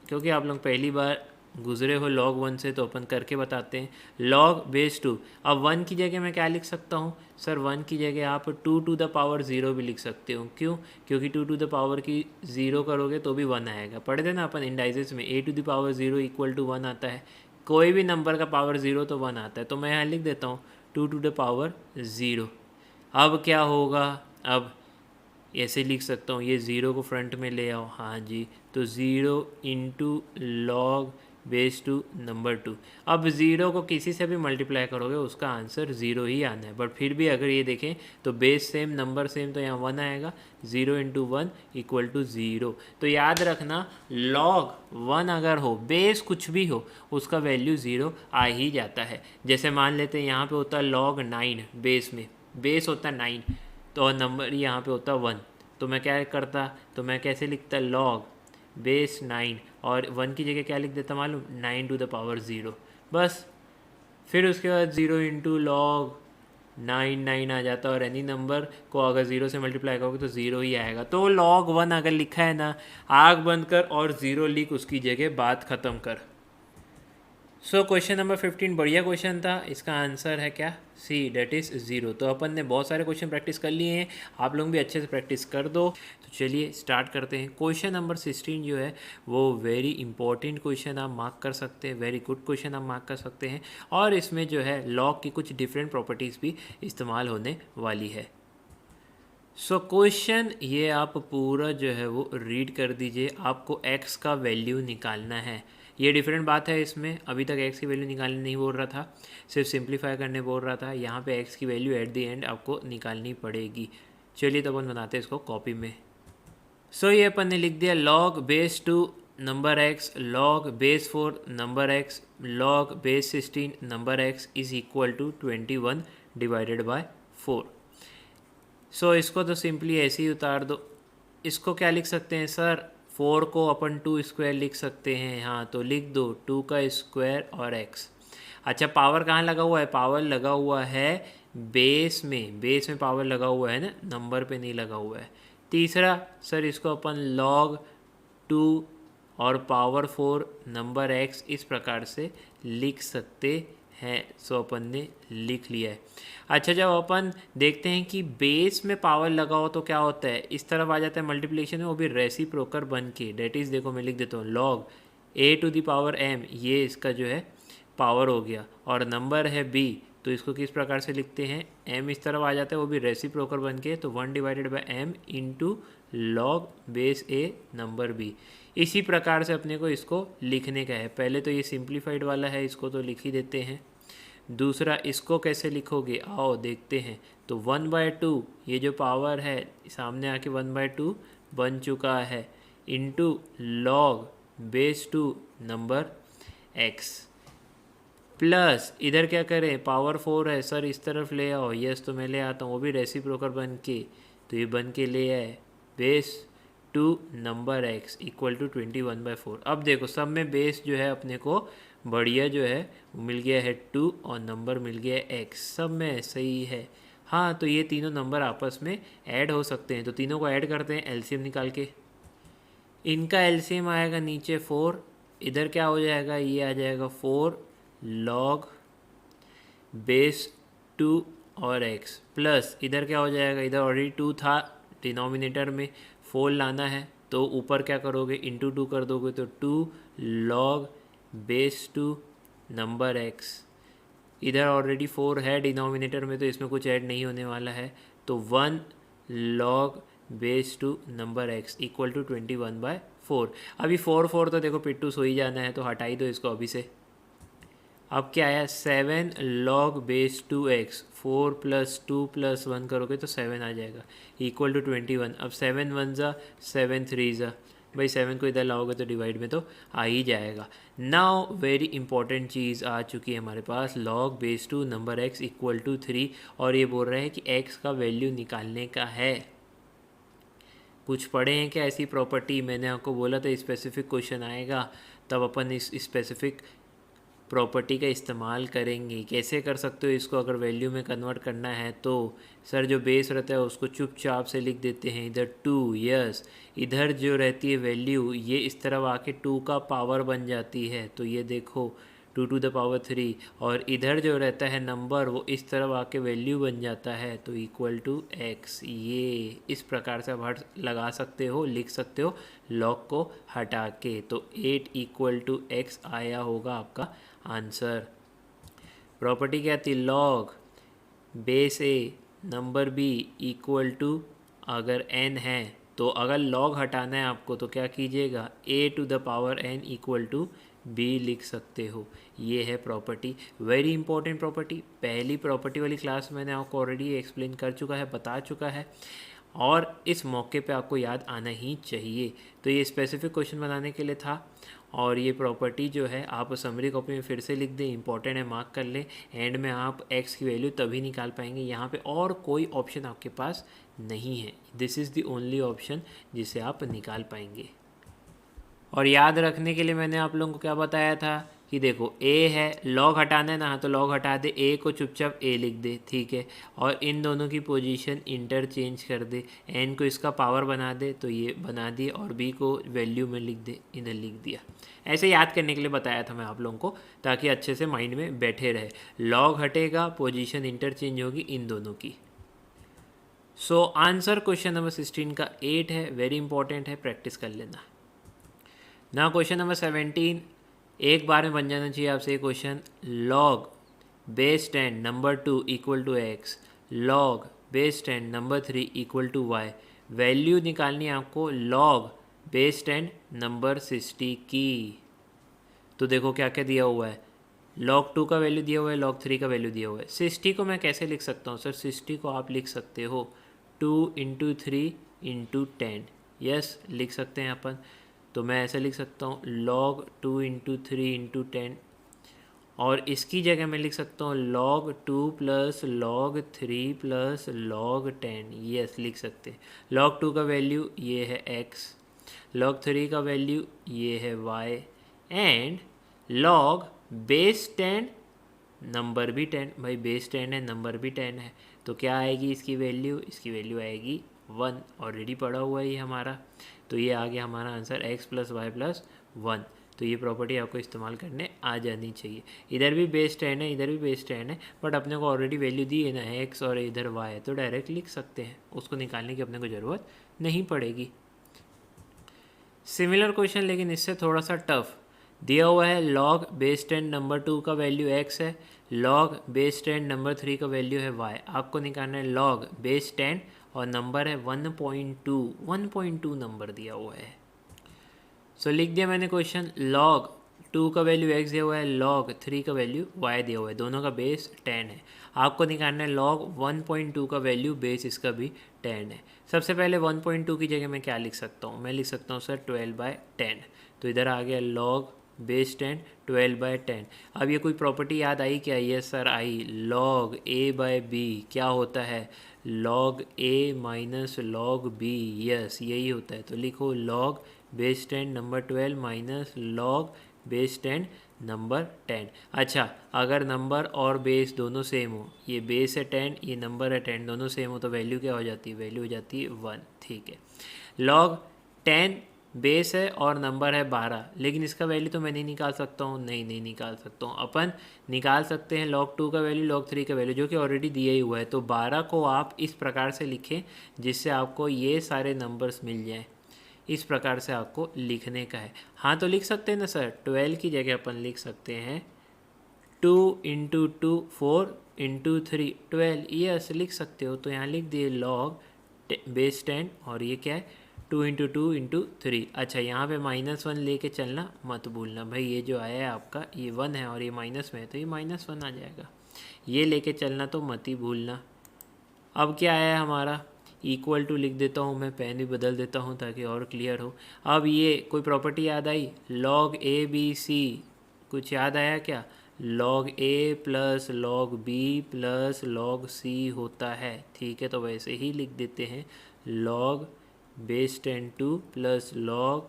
क्योंकि आप लोग पहली बार गुजरे हो log 1 से तो अपन करके बताते हैं। log बेस 2, अब 1 की जगह मैं क्या लिख सकता हूँ सर, 1 की जगह आप 2 टू द पावर 0 भी लिख सकते हो। क्यों, क्योंकि 2 टू द पावर की 0 करोगे तो भी 1 आएगा। पढ़े थे ना अपन इंडाइजेस में, a to the power 0 equal to 1 आता है। कोई भी नंबर का पावर 0 तो 1 आता है। तो मैं यहाँ लिख देता हूँ 2 टू द पावर 0। अब क्या होगा, अब ऐसे लिख सकता हूँ, ये 0 को फ्रंट में ले आओ, हाँ जी, तो 0 इंटू लॉग बेस 2 नंबर 2। अब 0 को किसी से भी मल्टीप्लाई करोगे उसका आंसर 0 ही आना है। बट फिर भी अगर ये देखें तो बेस सेम नंबर सेम तो यहाँ 1 आएगा, 0 इंटू 1 इक्वल टू 0। तो याद रखना log 1 अगर हो, बेस कुछ भी हो, उसका वैल्यू 0 आ ही जाता है। जैसे मान लेते हैं यहाँ पे होता है log 9, बेस में बेस होता है 9 तो नंबर यहाँ पे होता 1, तो मैं क्या करता, तो मैं कैसे लिखता, लॉग बेस 9 और 1 की जगह क्या लिख देता मालूम, 9 टू द पावर 0, बस। फिर उसके बाद 0 इंटू लॉग 9 आ जाता है और एनी नंबर को अगर 0 से मल्टीप्लाई करोगे तो 0 ही आएगा। तो log 1 अगर लिखा है ना, आग बंद कर और 0 लिख उसकी जगह, बात ख़त्म कर। सो क्वेश्चन नंबर 15 बढ़िया क्वेश्चन था, इसका आंसर है क्या, सी, डेट इज़ 0। तो अपन ने बहुत सारे क्वेश्चन प्रैक्टिस कर लिए हैं, आप लोग भी अच्छे से प्रैक्टिस कर दो। तो चलिए स्टार्ट करते हैं। क्वेश्चन नंबर 16 जो है वो वेरी इंपॉर्टेंट क्वेश्चन आप मार्क कर सकते हैं, वेरी गुड क्वेश्चन आप मार्क कर सकते हैं। और इसमें जो है लॉग की कुछ डिफरेंट प्रॉपर्टीज़ भी इस्तेमाल होने वाली है। सो क्वेश्चन ये आप पूरा जो है वो रीड कर दीजिए। आपको x का वैल्यू निकालना है। ये डिफरेंट बात है, इसमें अभी तक x की वैल्यू निकालने नहीं बोल रहा था, सिर्फ सिंप्लीफाई करने बोल रहा था। यहाँ पे x की वैल्यू एट द एंड आपको निकालनी पड़ेगी। चलिए तो अपन बनाते हैं इसको कॉपी में। सो ये अपन ने लिख दिया log base 2 number x, log base 4 number x, log base 16 number x is equal to 21 divided by 4। So इसको तो सिंपली ऐसे ही उतार दो। इसको क्या लिख सकते हैं सर, 4 को अपन 2 स्क्वायर लिख सकते हैं, हाँ तो लिख दो 2 का स्क्वायर और x। अच्छा पावर कहाँ लगा हुआ है, पावर लगा हुआ है बेस में, बेस में पावर लगा हुआ है ना, नंबर पे नहीं लगा हुआ है। तीसरा सर इसको अपन log 2 और पावर 4 नंबर x इस प्रकार से लिख सकते हैं। सो अपन ने लिख लिया है। अच्छा जब अपन देखते हैं कि बेस में पावर लगा हो तो क्या होता है, इस तरफ आ जाता है मल्टीप्लिकेशन में, वो भी रेसिप्रोकल बन के, डेट इज़ देखो मैं लिख देता हूँ log a to the power m, ये इसका जो है पावर हो गया, और नंबर है b तो इसको किस प्रकार से लिखते हैं, m इस तरफ आ जाता है वो भी रेसिप्रोकल बन के, तो 1 divided by m into log base a number b। इसी प्रकार से अपने को इसको लिखने का है। पहले तो ये सिंप्लीफाइड वाला है, इसको तो लिख ही देते हैं। दूसरा इसको कैसे लिखोगे, आओ देखते हैं। तो 1/2 ये जो पावर है सामने आके 1/2 बन चुका है, into log base 2 number x, plus इधर क्या करें, पावर 4 है सर इस तरफ ले आओ, यस तो मैं ले आता हूँ, वो भी रेसिप्रोकल बन के, तो ये बन के ले आए base 2 number x equal to 21/4। अब देखो सब में बेस जो है अपने को बढ़िया जो है मिल गया है 2 और नंबर मिल गया है x, सब में सही है। हाँ तो ये तीनों नंबर आपस में ऐड हो सकते हैं, तो तीनों को ऐड करते हैं एलसीएम निकाल के। इनका एलसीएम आएगा नीचे 4, इधर क्या हो जाएगा, ये आ जाएगा 4 लॉग बेस 2 और x, प्लस इधर क्या हो जाएगा, इधर ऑलरेडी 2 था डिनोमिनेटर में, 4 लाना है तो ऊपर क्या करोगे, इंटू 2 कर दोगे तो 2 लॉग बेस 2 नंबर x इधर ऑलरेडी 4 है डिनोमिनेटर में, तो इसमें कुछ ऐड नहीं होने वाला है। तो 1 log base to number x equal to 21/4। अभी 4 तो देखो पिट्टू सो ही जाना है, तो हटा ही दो इसको अभी से। अब क्या आया, 7 log बेस टू x, 4 + 2 + 1 करोगे तो 7 आ जाएगा इक्वल टू 21। अब 7 1 ज़ा 7 3 ज़ा, भाई 7 को इधर लाओगे तो डिवाइड में तो आ ही जाएगा। नाउ वेरी इंपॉर्टेंट चीज़ आ चुकी है हमारे पास, log base to number x equal to 3, और ये बोल रहे हैं कि x का वैल्यू निकालने का है। कुछ पढ़े हैं क्या ऐसी प्रॉपर्टी? मैंने आपको बोला था स्पेसिफिक क्वेश्चन आएगा तब अपन इस स्पेसिफिक प्रॉपर्टी का इस्तेमाल करेंगे। कैसे कर सकते हो इसको? अगर वैल्यू में कन्वर्ट करना है तो सर जो बेस रहता है उसको चुपचाप से लिख देते हैं इधर 2, यस। इधर जो रहती है वैल्यू ये इस तरफ आके 2 का पावर बन जाती है, तो ये देखो 2 to the power 3, और इधर जो रहता है नंबर वो इस तरफ आके वैल्यू बन जाता है, तो इक्वल टू x। ये इस प्रकार से आप हट लगा सकते हो, लिख सकते हो लॉग को हटा के। तो 8 इक्वल टू x आया होगा आपका आंसर। प्रॉपर्टी क्या थी? Log base a number b equal to, अगर n है तो अगर लॉग हटाना है आपको तो क्या कीजिएगा, a to the power n equal to b लिख सकते हो। ये है प्रॉपर्टी, वेरी इंपॉर्टेंट प्रॉपर्टी। पहली प्रॉपर्टी वाली क्लास मैंने आपको ऑलरेडी एक्सप्लेन कर चुका है, बता चुका है, और इस मौके पे आपको याद आना ही चाहिए। तो ये स्पेसिफिक क्वेश्चन बनाने के लिए था, और ये प्रॉपर्टी जो है आप समरी कॉपी में फिर से लिख दें, इंपॉर्टेंट है, मार्क कर लें। एंड में आप x की वैल्यू तभी निकाल पाएंगे, यहाँ पे और कोई ऑप्शन आपके पास नहीं है। This is the only option जिसे आप निकाल पाएंगे। और याद रखने के लिए मैंने आप लोगों को क्या बताया था कि देखो a है, लॉग हटाना है ना, तो लॉग हटा दे, a को चुपचाप a लिख दे, ठीक है, और इन दोनों की पोजीशन इंटरचेंज कर दे, n को इसका पावर बना दे, तो ये बना दिए, और b को वैल्यू में लिख दे, इधर लिख दिया। ऐसे याद करने के लिए बताया था मैं आप लोगों को, ताकि अच्छे से माइंड में बैठे रहे। लॉग हटेगा, पोजीशन इंटरचेंज होगी इन दोनों की। सो आंसर क्वेश्चन नंबर 16 का 8 है, वेरी इंपॉर्टेंट है, प्रैक्टिस कर लेना। ना क्वेश्चन नंबर 17, एक बार में बन जाना चाहिए आपसे ये question. Log base 10 number 2 equal to x, log base 10 number 3 equal to y। Value निकालनी है आपको लॉग बेस 10 नंबर 60 की। तो देखो क्या क्या दिया हुआ है, log 2 का वैल्यू दिया हुआ है, log 3 का वैल्यू दिया हुआ है। 60 को मैं कैसे लिख सकता हूँ सर? 60 को आप लिख सकते हो 2 × 3 × 10, यस लिख सकते हैं अपन। तो मैं ऐसे लिख सकता हूँ log 2 × 3 × 10, और इसकी जगह मैं लिख सकता हूँ log 2 + log 3 + log 10, यस लिख सकते हैं। log 2 का वैल्यू ये है x, log 3 का वैल्यू ये है y, and log base 10 number भी 10, भाई बेस 10 है नंबर भी 10 है, तो क्या आएगी इसकी वैल्यू? इसकी वैल्यू आएगी 1, ऑलरेडी पढ़ा हुआ है ये हमारा। तो ये आ गया हमारा आंसर x + y + 1। तो ये प्रॉपर्टी आपको इस्तेमाल करने आ जानी चाहिए। इधर भी बेस 10 है, इधर भी बेस 10 है, बट अपने को ऑलरेडी वैल्यू दी है ना x, और इधर y है, तो डायरेक्ट लिख सकते हैं, उसको निकालने की अपने को ज़रूरत नहीं पड़ेगी। सिमिलर क्वेश्चन लेकिन इससे थोड़ा सा टफ दिया हुआ है। log बेस 10 नंबर 2 का वैल्यू x है, log बेस 10 नंबर 3 का वैल्यू है y। आपको निकालना है log बेस 10 और नंबर है 1.2, 1.2 नंबर दिया हुआ है। सो लिख दिया मैंने क्वेश्चन, log 2 का वैल्यू x दिया हुआ है, log 3 का वैल्यू y दिया हुआ है, दोनों का बेस 10 है। आपको निकालना है log 1.2 का वैल्यू, बेस इसका भी 10 है। सबसे पहले 1.2 की जगह मैं क्या लिख सकता हूँ? मैं लिख सकता हूँ सर 12/10, तो इधर आ गया log बेस 10 12/10। अब ये कोई प्रॉपर्टी याद आई क्या? Yes sir I, log a/b क्या होता है? log a - log b, yes यही होता है। तो लिखो log base 10 number 12 minus log base 10 number 10। अच्छा, अगर नंबर और बेस दोनों सेम हो, ये बेस है 10, ये नंबर है 10, दोनों सेम हो, तो वैल्यू क्या हो जाती है? वैल्यू हो जाती है 1, ठीक है। log 10 बेस है और नंबर है 12, लेकिन इसका वैल्यू तो मैं नहीं निकाल सकता हूँ, नहीं निकाल सकता हूँ। अपन निकाल सकते हैं log 2 का वैल्यू, log 3 का वैल्यू, जो कि ऑलरेडी दिया ही हुआ है। तो 12 को आप इस प्रकार से लिखें जिससे आपको ये सारे नंबर्स मिल जाएं, इस प्रकार से आपको लिखने का है। हाँ तो लिख सकते हैं ना सर, 12 की जगह अपन लिख सकते हैं 2 × 2 4 × 3 12, ये ऐसे लिख सकते हो। तो यहाँ लिख दिए log बेस 10 और ये क्या है 2 × 2 × 3। अच्छा यहाँ पे -1 लेके चलना मत भूलना भाई, ये जो आया है आपका ये 1 है और ये माइनस में है तो ये -1 आ जाएगा, ये लेके चलना तो मत ही भूलना। अब क्या आया है हमारा, इक्वल टू लिख देता हूँ मैं, पेन भी बदल देता हूँ ताकि और क्लियर हो। अब ये कोई प्रॉपर्टी याद आई, log ABC, कुछ याद आया क्या, log A plus log B plus log C होता है, ठीक है। तो वैसे ही लिख देते हैं log base 10 2 plus log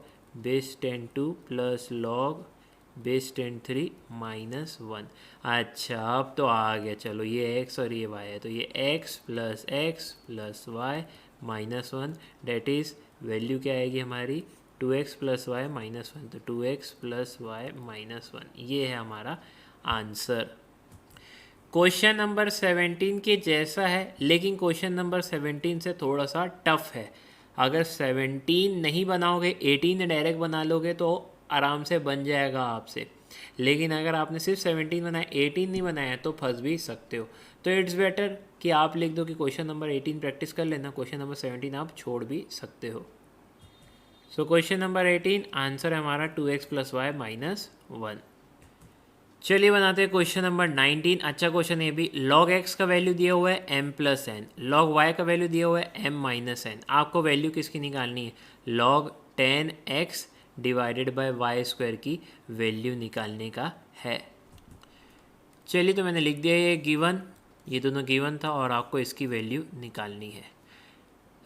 base 10 2 plus log base 10 3 -1। अच्छा अब तो आ गया, चलो ये x और ये y है तो ये x plus y -1, that is value क्या आएगी हमारी 2x प्लस वाई -1, तो 2x प्लस वाई -1, ये है हमारा आंसर। क्वेश्चन नंबर 17 के जैसा है, लेकिन क्वेश्चन नंबर 17 से थोड़ा सा टफ है। अगर 17 नहीं बनाओगे 18 डायरेक्ट बना लोगे तो आराम से बन जाएगा आपसे, लेकिन अगर आपने सिर्फ 17 बनाया 18 नहीं बनाया तो फंस भी सकते हो। तो इट्स बेटर कि आप लिख दो कि क्वेश्चन नंबर 18 प्रैक्टिस कर लेना, क्वेश्चन नंबर 17 आप छोड़ भी सकते हो। सो क्वेश्चन नंबर 18 आंसर है हमारा 2x प्लस वाई -1। चलिए बनाते हैं क्वेश्चन नंबर 19। अच्छा क्वेश्चन ये भी, log x का वैल्यू दिया हुआ है m plus n, log y का वैल्यू दिया हुआ है m माइनस एन। आपको वैल्यू किसकी निकालनी है, log 10x divided by y square की वैल्यू निकालने का है। चलिए तो मैंने लिख दिया ये गिवन, ये दोनों गिवन था और आपको इसकी वैल्यू निकालनी है।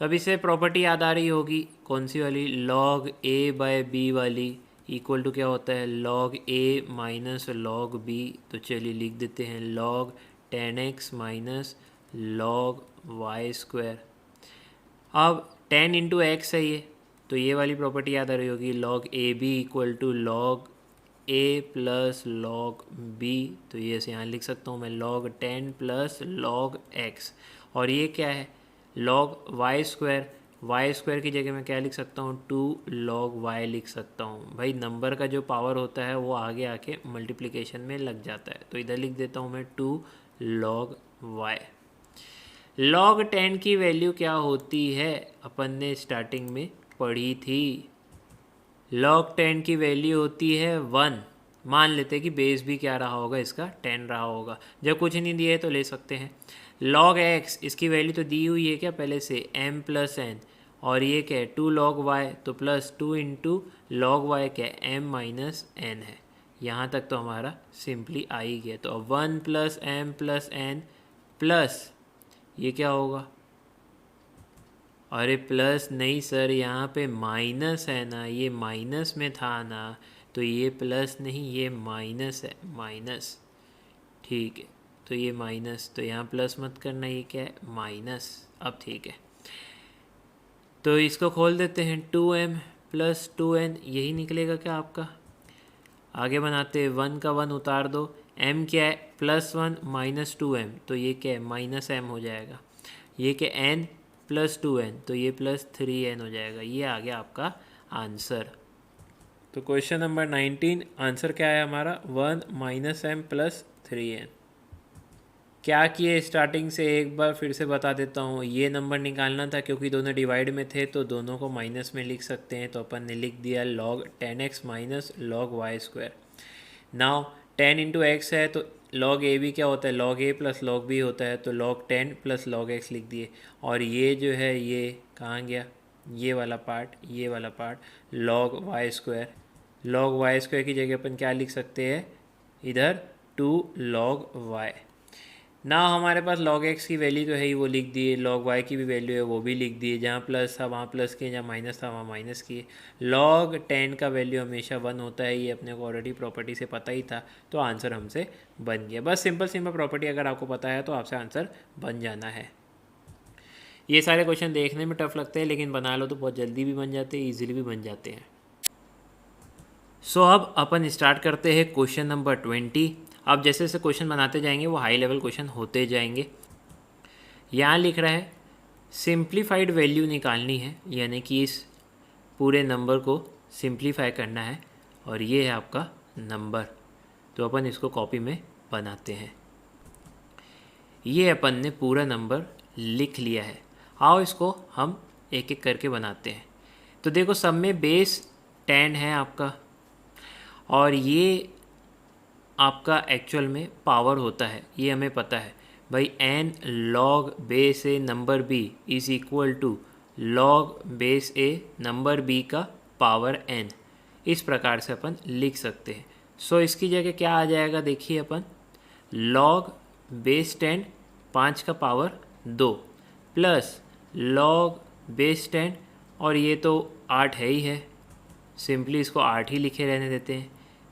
अब इसे प्रॉपर्टी याद आ रही होगी, कौन सी वाली, log a बाय बी वाली, इक्वल टू क्या होता है log a minus log b। तो चलिए लिख देते हैं log 10x minus log y square. अब 10 इंटू एक्स है ये, तो ये वाली प्रॉपर्टी याद आ रही होगी, log A b equal to log a plus log b। तो ये से यहाँ लिख सकता हूँ मैं log 10 प्लस log x, और ये क्या है log y square. Y square की जगह मैं क्या लिख सकता हूँ 2 log y लिख सकता हूँ। भाई नंबर का जो पावर होता है वो आगे आके मल्टीप्लिकेशन में लग जाता है, तो इधर लिख देता हूँ मैं 2 log y। log 10 की वैल्यू क्या होती है, अपन ने स्टार्टिंग में पढ़ी थी, log 10 की वैल्यू होती है 1। मान लेते हैं कि बेस भी क्या रहा होगा इसका 10 रहा होगा, जब कुछ नहीं दिया है तो ले सकते हैं। log x, इसकी वैल्यू तो दी हुई है क्या पहले से m प्लस एन, और ये क्या है 2 log y, तो प्लस 2 इंटू log y क्या है m माइनस एन है। यहाँ तक तो हमारा सिंपली आ ही गया। तो 1 plus m plus n plus ये क्या होगा, अरे प्लस नहीं सर, यहाँ पे माइनस है ना, ये माइनस में था ना, तो ये प्लस नहीं ये माइनस है, माइनस, ठीक है। तो ये माइनस, तो यहाँ प्लस मत करना, ये क्या है माइनस। अब ठीक है, तो इसको खोल देते हैं 2m प्लस 2n, यही निकलेगा क्या आपका। आगे बनाते हैं 1 का 1 उतार दो, m क्या है +1 माइनस 2m, तो ये क्या है माइनस m हो जाएगा। ये क्या n प्लस 2n, तो ये प्लस 3n हो जाएगा। ये आ गया आपका आंसर। तो क्वेश्चन नंबर 19 आंसर क्या है हमारा 1 माइनस m प्लस 3n। क्या किए स्टार्टिंग से एक बार फिर से बता देता हूँ, ये नंबर निकालना था क्योंकि दोनों डिवाइड में थे तो दोनों को माइनस में लिख सकते हैं, तो अपन ने लिख दिया log 10x minus log y square. Now 10 into x है तो log a भी क्या होता है log a plus log b होता है, तो log 10 प्लस log x लिख दिए। और ये जो है ये कहाँ गया, ये वाला पार्ट, ये वाला part log y square. log y square की जगह अपन क्या लिख सकते हैं इधर 2 log y। ना हमारे पास log x की वैल्यू तो है ही, वो लिख दिए, log y की भी वैल्यू है वो भी लिख दिए, जहाँ प्लस था वहाँ प्लस किए, जहाँ माइनस था वहाँ माइनस किए। log 10 का वैल्यू हमेशा 1 होता है, ये अपने को ऑलरेडी प्रॉपर्टी से पता ही था, तो आंसर हमसे बन गया। बस सिंपल प्रॉपर्टी अगर आपको पता है तो आपसे आंसर बन जाना है। ये सारे क्वेश्चन देखने में टफ लगते हैं लेकिन बना लो तो बहुत जल्दी भी बन जाते हैं, ईजिली भी बन जाते हैं। सो अब अपन स्टार्ट करते हैं क्वेश्चन नंबर 20। अब जैसे जैसे क्वेश्चन बनाते जाएंगे वो हाई लेवल क्वेश्चन होते जाएंगे। यहाँ लिख रहा है सिंप्लीफाइड वैल्यू निकालनी है, यानी कि इस पूरे नंबर को सिंप्लीफाई करना है, और ये है आपका नंबर। तो अपन इसको कॉपी में बनाते हैं। ये अपन ने पूरा नंबर लिख लिया है। आओ इसको हम एक एक करके बनाते हैं। तो देखो सब में बेस 10 है आपका, और ये आपका एक्चुअल में पावर होता है, ये हमें पता है भाई। n log base A number b is equal to log base A number b का पावर n। इस प्रकार से अपन लिख सकते हैं। सो इसकी जगह क्या आ जाएगा, देखिए अपन log बेस 10 5 का पावर 2 प्लस log बेस 10, और ये तो 8 है ही है, सिंपली इसको 8 ही लिखे रहने देते हैं,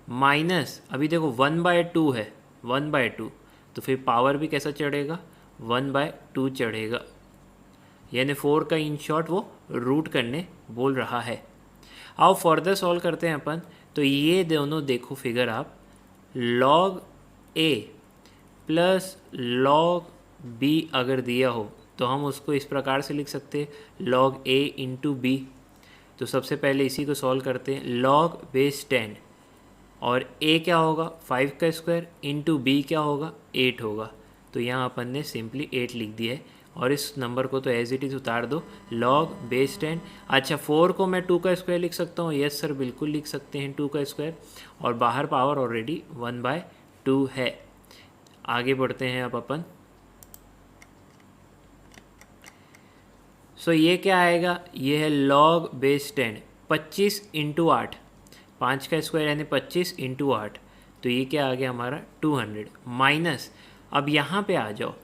माइनस अभी देखो 1/2 है, 1/2 तो फिर पावर भी कैसा चढ़ेगा, 1/2 चढ़ेगा, यानी 4 का इन शॉर्ट वो रूट करने बोल रहा है। आओ फर्दर सॉल्व करते हैं अपन। तो ये दोनों देखो फिगर आप, log a plus log b अगर दिया हो तो हम उसको इस प्रकार से लिख सकते हैं log a इंटू b। तो सबसे पहले इसी को सॉल्व करते हैं, log बेस 10 और a क्या होगा 5 का स्क्वायर इंटू b क्या होगा 8 होगा। तो यहाँ अपन ने सिंपली 8 लिख दिया है, और इस नंबर को तो एज इट इज़ उतार दो, log बेस 10। अच्छा 4 को मैं 2 का स्क्वायर लिख सकता हूँ, यस सर बिल्कुल लिख सकते हैं 2 का स्क्वायर, और बाहर पावर ऑलरेडी 1/2 है। आगे बढ़ते हैं अब अपन। सो ये क्या आएगा, ये है log बेस 10 25 इंटू 8, 5 का स्क्वायर यानी 25 इंटू 8, तो ये क्या आ गया हमारा 200, माइनस अब यहाँ पे आ जाओ,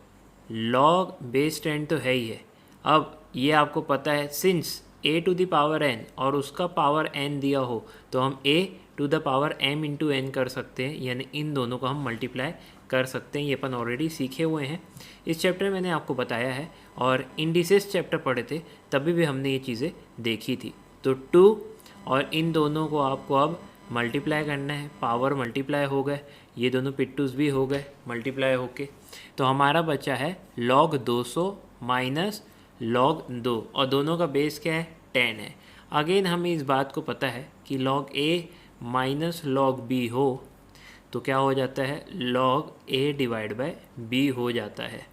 log बेस 10 तो है ही है। अब ये आपको पता है since a to the power n और उसका पावर n दिया हो तो हम a to the power m into n कर सकते हैं, यानी इन दोनों को हम मल्टीप्लाई कर सकते हैं। ये अपन ऑलरेडी सीखे हुए हैं, इस चैप्टर में मैंने आपको बताया है, और इंडिसेस चैप्टर पढ़े थे तभी भी हमने ये चीज़ें देखी थी। तो 2 और इन दोनों को आपको अब मल्टीप्लाई करना है, पावर मल्टीप्लाई हो गए, ये दोनों पिट्टूस भी हो गए मल्टीप्लाई होके, तो हमारा बचा है log 200 माइनस log 2, और दोनों का बेस क्या है 10 है। अगेन हमें इस बात को पता है कि log a minus log b हो तो क्या हो जाता है, log a divide by b हो जाता है।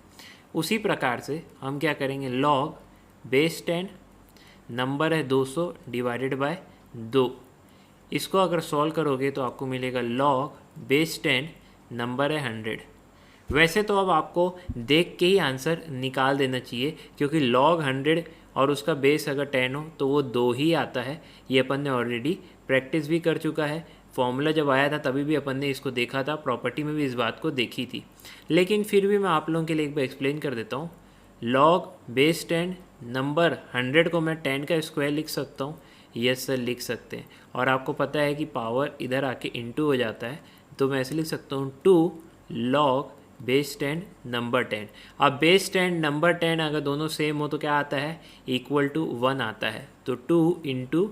उसी प्रकार से हम क्या करेंगे, log बेस 10 नंबर है 200 डिवाइडेड बाय 2, इसको अगर सॉल्व करोगे तो आपको मिलेगा log बेस 10 नंबर है 100। वैसे तो अब आपको देख के ही आंसर निकाल देना चाहिए, क्योंकि log 100 और उसका बेस अगर 10 हो तो वो 2 ही आता है। ये अपन ने ऑलरेडी प्रैक्टिस भी कर चुका है, फॉर्मूला जब आया था तभी भी अपन ने इसको देखा था, प्रॉपर्टी में भी इस बात को देखी थी, लेकिन फिर भी मैं आप लोगों के लिए एक बार एक्सप्लेन कर देता हूँ। log बेस 10 नंबर 100 को मैं 10 का स्क्वायर लिख सकता हूँ, यस सर लिख सकते हैं, और आपको पता है कि पावर इधर आके इंटू हो जाता है, तो मैं ऐसे लिख सकता हूँ 2 log बेस 10 नंबर 10। अब बेस 10 नंबर 10 अगर दोनों सेम हो तो क्या आता है, इक्वल टू 1 आता है, तो 2 इंटू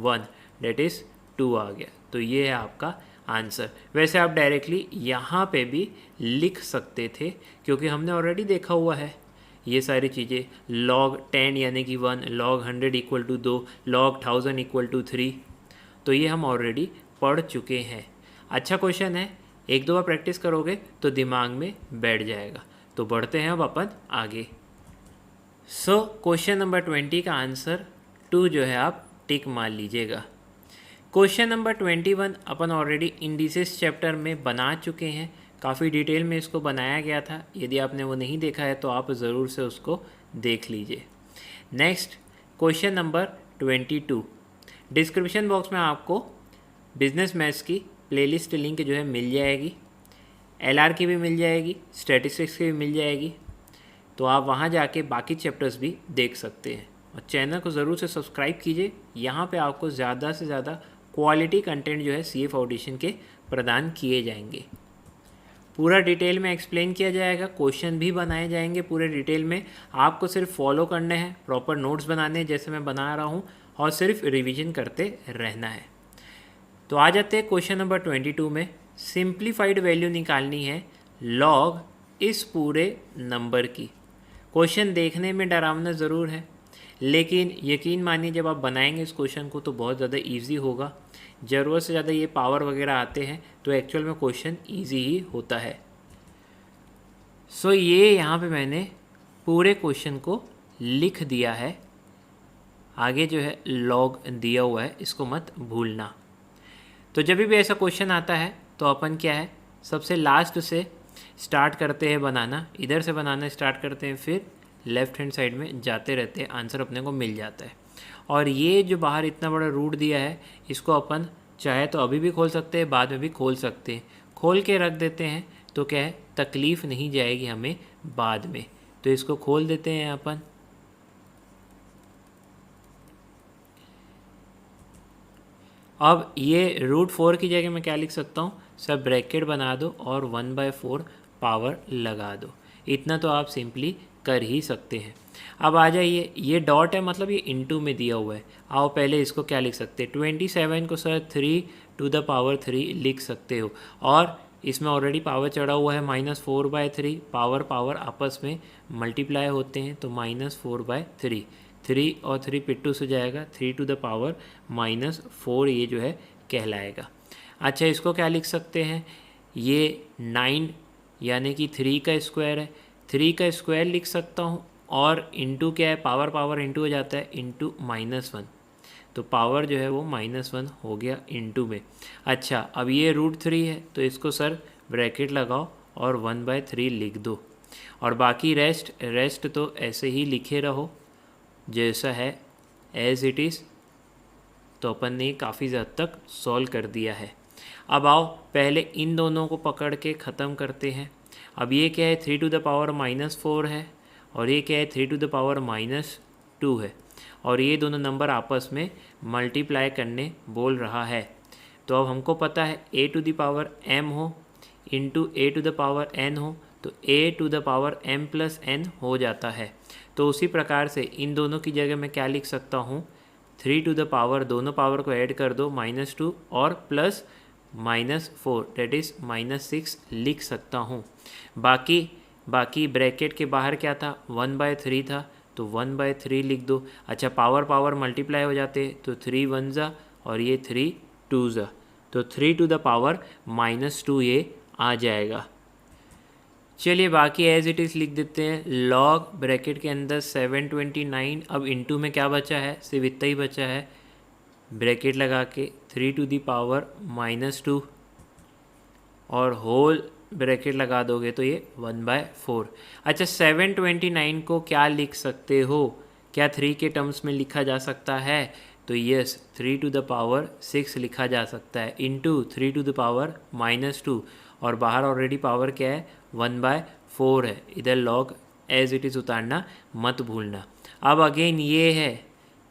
1 डेट इज़ 2 आ गया। तो ये है आपका आंसर। वैसे आप डायरेक्टली यहाँ पे भी लिख सकते थे, क्योंकि हमने ऑलरेडी देखा हुआ है ये सारी चीज़ें, log 10 यानी कि 1, log 100 equal to 2, log 1000 equal to 3, तो ये हम ऑलरेडी पढ़ चुके हैं। अच्छा क्वेश्चन है, एक दो बार प्रैक्टिस करोगे तो दिमाग में बैठ जाएगा। तो बढ़ते हैं अब अपन आगे। सो क्वेश्चन नंबर 20 का आंसर 2 जो है आप टिक मार लीजिएगा। क्वेश्चन नंबर 21 अपन ऑलरेडी इंडिसेस चैप्टर में बना चुके हैं, काफ़ी डिटेल में इसको बनाया गया था, यदि आपने वो नहीं देखा है तो आप ज़रूर से उसको देख लीजिए। Next question number 22, description box में आपको बिजनेस मैथ्स की प्लेलिस्ट लिंक जो है मिल जाएगी, LR की भी मिल जाएगी, स्टैटिस्टिक्स की भी मिल जाएगी, तो आप वहाँ जाके बाकी चैप्टर्स भी देख सकते हैं। और चैनल को ज़रूर से सब्सक्राइब कीजिए, यहाँ पे आपको ज़्यादा से ज़्यादा क्वालिटी कंटेंट जो है CA फाउंडेशन के प्रदान किए जाएंगे। पूरा डिटेल में एक्सप्लेन किया जाएगा, क्वेश्चन भी बनाए जाएंगे पूरे डिटेल में, आपको सिर्फ फॉलो करने हैं, प्रॉपर नोट्स बनाने हैं जैसे मैं बना रहा हूँ, और सिर्फ रिवीजन करते रहना है। तो आ जाते हैं क्वेश्चन नंबर 22 में। सिंप्लीफाइड वैल्यू निकालनी है log इस पूरे नंबर की। क्वेश्चन देखने में डरावना ज़रूर है, लेकिन यकीन मानिए जब आप बनाएंगे इस क्वेश्चन को तो बहुत ज़्यादा इजी होगा। ज़रूरत से ज़्यादा ये पावर वगैरह आते हैं तो एक्चुअल में क्वेश्चन इजी ही होता है। सो ये यहाँ पे मैंने पूरे क्वेश्चन को लिख दिया है। आगे जो है लॉग दिया हुआ है, इसको मत भूलना। तो जब भी ऐसा क्वेश्चन आता है तो अपन क्या है, सबसे लास्ट से स्टार्ट करते हैं बनाना, इधर से बनाना स्टार्ट करते हैं, फिर लेफ्ट हैंड साइड में जाते रहते हैं, आंसर अपने को मिल जाता है। और ये जो बाहर इतना बड़ा रूट दिया है, इसको अपन चाहे तो अभी भी खोल सकते हैं, बाद में भी खोल सकते हैं। खोल के रख देते हैं तो क्या है, तकलीफ़ नहीं जाएगी हमें बाद में। तो इसको खोल देते हैं अपन। अब ये √4 की जगह मैं क्या लिख सकता हूँ, सब ब्रैकेट बना दो और 1/4 पावर लगा दो। इतना तो आप सिंपली कर ही सकते हैं। अब आ जाइए, ये डॉट है मतलब ये इनटू में दिया हुआ है। आओ पहले इसको क्या लिख सकते हैं, 27 को सर 3⁻³ लिख सकते हो। और इसमें ऑलरेडी पावर चढ़ा हुआ है -4/3, पावर आपस में मल्टीप्लाई होते हैं तो -4/3, 3 और 3 पिट्टू से जाएगा, 3⁻⁻4 ये जो है कहलाएगा। अच्छा, इसको क्या लिख सकते हैं, ये 9 यानी कि 3 का स्क्वायर है, 3 का स्क्वायर लिख सकता हूँ। और इंटू क्या है, पावर इंटू हो जाता है, इंटू -1, तो पावर जो है वो -1 हो गया इंटू में। अच्छा, अब ये √3 है तो इसको सर ब्रैकेट लगाओ और 1/3 लिख दो। और बाकी रेस्ट तो ऐसे ही लिखे रहो जैसा है एज इट इज़। तो अपन ने काफ़ी हद तक सॉल्व कर दिया है। अब आओ पहले इन दोनों को पकड़ के ख़त्म करते हैं। अब ये क्या है, 3⁻⁻4 है और ये क्या है, 3⁻⁻2 है। और ये दोनों नंबर आपस में मल्टीप्लाई करने बोल रहा है। तो अब हमको पता है a⁻m हो इंटू a⁻n हो तो a⁻m+n हो जाता है। तो उसी प्रकार से इन दोनों की जगह मैं क्या लिख सकता हूँ, 3 दोनों पावर को ऐड कर दो, -2 और प्लस -4 डेट इज़ -6 लिख सकता हूँ। बाकी ब्रैकेट के बाहर क्या था, 1/3 था तो 1/3 लिख दो। अच्छा, पावर मल्टीप्लाई हो जाते तो 3 1 जा और ये 3 2 जा, तो 3⁻⁻2 ये आ जाएगा। चलिए बाकी एज इट इज़ लिख देते हैं। लॉग ब्रैकेट के अंदर 729, अब इंटू में क्या बचा है, सिर्फ इतना ही बचा है, ब्रैकेट लगा के 3⁻2 और होल ब्रैकेट लगा दोगे तो ये 1/4। अच्छा, 729 को क्या लिख सकते हो, क्या 3 के टर्म्स में लिखा जा सकता है, तो यस 3⁻6 लिखा जा सकता है इंटू 3⁻2 और बाहर ऑलरेडी पावर क्या है, 1/4 है। इधर लॉग एज इट इज़ उतारना मत भूलना। अब अगेन ये है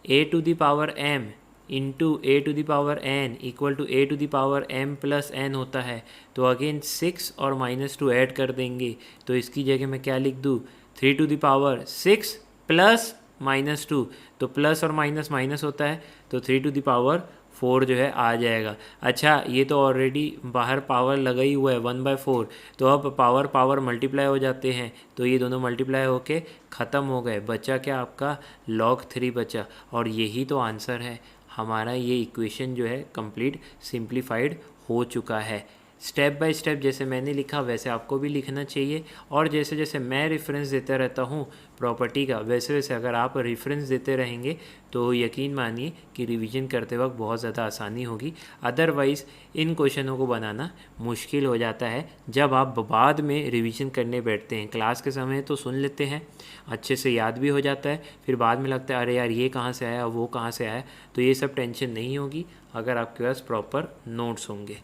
a⁻m into a⁻n equal to a⁻m+n होता है। तो अगेन 6 और -2 ऐड कर देंगे तो इसकी जगह मैं क्या लिख दूँ, 3⁻6 प्लस -2, तो प्लस और माइनस माइनस होता है तो 3⁻4 जो है आ जाएगा। अच्छा, ये तो ऑलरेडी बाहर पावर लगा ही हुआ है 1/4, तो अब पावर मल्टीप्लाई हो जाते हैं तो ये दोनों मल्टीप्लाई होके ख़त्म हो गए। बचा क्या आपका, log 3 बचा। और यही तो आंसर है हमारा। ये इक्वेशन जो है कंप्लीट सिंप्लीफाइड हो चुका है। स्टेप बाय स्टेप जैसे मैंने लिखा वैसे आपको भी लिखना चाहिए। और जैसे जैसे मैं रेफरेंस देता रहता हूँ प्रॉपर्टी का, वैसे वैसे अगर आप रेफरेंस देते रहेंगे तो यकीन मानिए कि रिवीजन करते वक्त बहुत ज़्यादा आसानी होगी। अदरवाइज़ इन क्वेश्चनों को बनाना मुश्किल हो जाता है जब आप बाद में रिवीजन करने बैठते हैं। क्लास के समय तो सुन लेते हैं, अच्छे से याद भी हो जाता है, फिर बाद में लगता है अरे यार ये कहाँ से आया, वो कहाँ से आया। तो ये सब टेंशन नहीं होगी अगर आपके पास प्रॉपर नोट्स होंगे।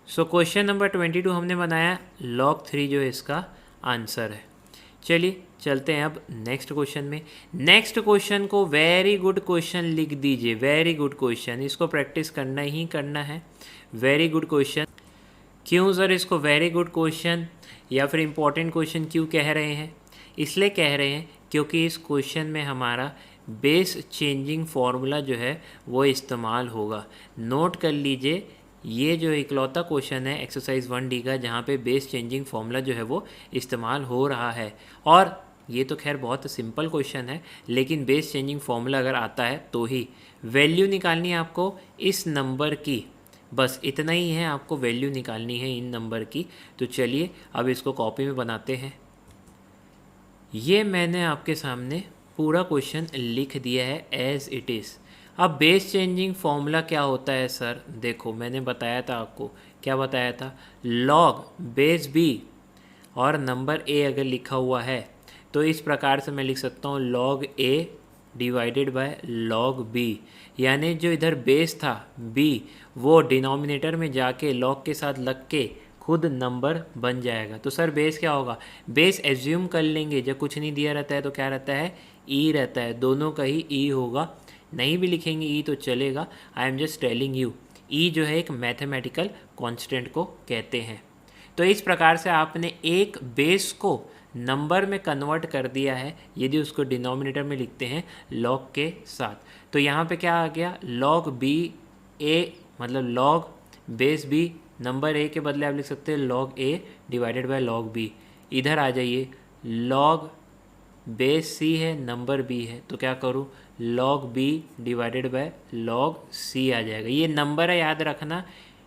सो क्वेश्चन नंबर 22 हमने बनाया, log 3 जो है इसका आंसर है। चलिए चलते हैं अब नेक्स्ट क्वेश्चन में। नेक्स्ट क्वेश्चन को वेरी गुड क्वेश्चन लिख दीजिए, वेरी गुड क्वेश्चन, इसको प्रैक्टिस करना ही करना है। Very good question. क्यों सर इसको वेरी गुड क्वेश्चन या फिर इम्पोर्टेंट क्वेश्चन क्यों कह रहे हैं, इसलिए कह रहे हैं क्योंकि इस क्वेश्चन में हमारा बेस चेंजिंग फार्मूला जो है वो इस्तेमाल होगा। नोट कर लीजिए, ये जो इकलौता क्वेश्चन है एक्सरसाइज 1D का जहाँ पे बेस चेंजिंग फार्मूला जो है वो इस्तेमाल हो रहा है। और ये तो खैर बहुत सिंपल क्वेश्चन है, लेकिन बेस चेंजिंग फार्मूला अगर आता है तो ही वैल्यू निकालनी है आपको इस नंबर की। बस इतना ही है, आपको वैल्यू निकालनी है इन नंबर की। तो चलिए अब इसको कॉपी में बनाते हैं। ये मैंने आपके सामने पूरा क्वेश्चन लिख दिया है एज इट इज़। अब बेस चेंजिंग फॉर्मूला क्या होता है सर? देखो मैंने बताया था आपको, क्या बताया था, लॉग बेस बी और नंबर ए अगर लिखा हुआ है तो इस प्रकार से मैं लिख सकता हूँ log a divided by log b, यानी जो इधर बेस था बी वो डिनोमिनेटर में जाके लॉग के साथ लग के खुद नंबर बन जाएगा। तो सर बेस क्या होगा? बेस एज्यूम कर लेंगे, जब कुछ नहीं दिया रहता है तो क्या रहता है, ई रहता है, दोनों का ही ई होगा। नहीं भी लिखेंगे ई तो चलेगा, I am just telling you. E जो है एक मैथमेटिकल कांस्टेंट को कहते हैं। तो इस प्रकार से आपने एक बेस को नंबर में कन्वर्ट कर दिया है यदि उसको डिनोमिनेटर में लिखते हैं लॉग के साथ। तो यहाँ पे क्या आ गया, लॉग बी ए, मतलब log base B, number a के बदले आप लिख सकते हैं log a divided by log b. इधर आ जाइए, लॉग बेस सी है, नंबर बी है, तो क्या करूँ, log B divided by log C आ जाएगा। ये नंबर है, याद रखना।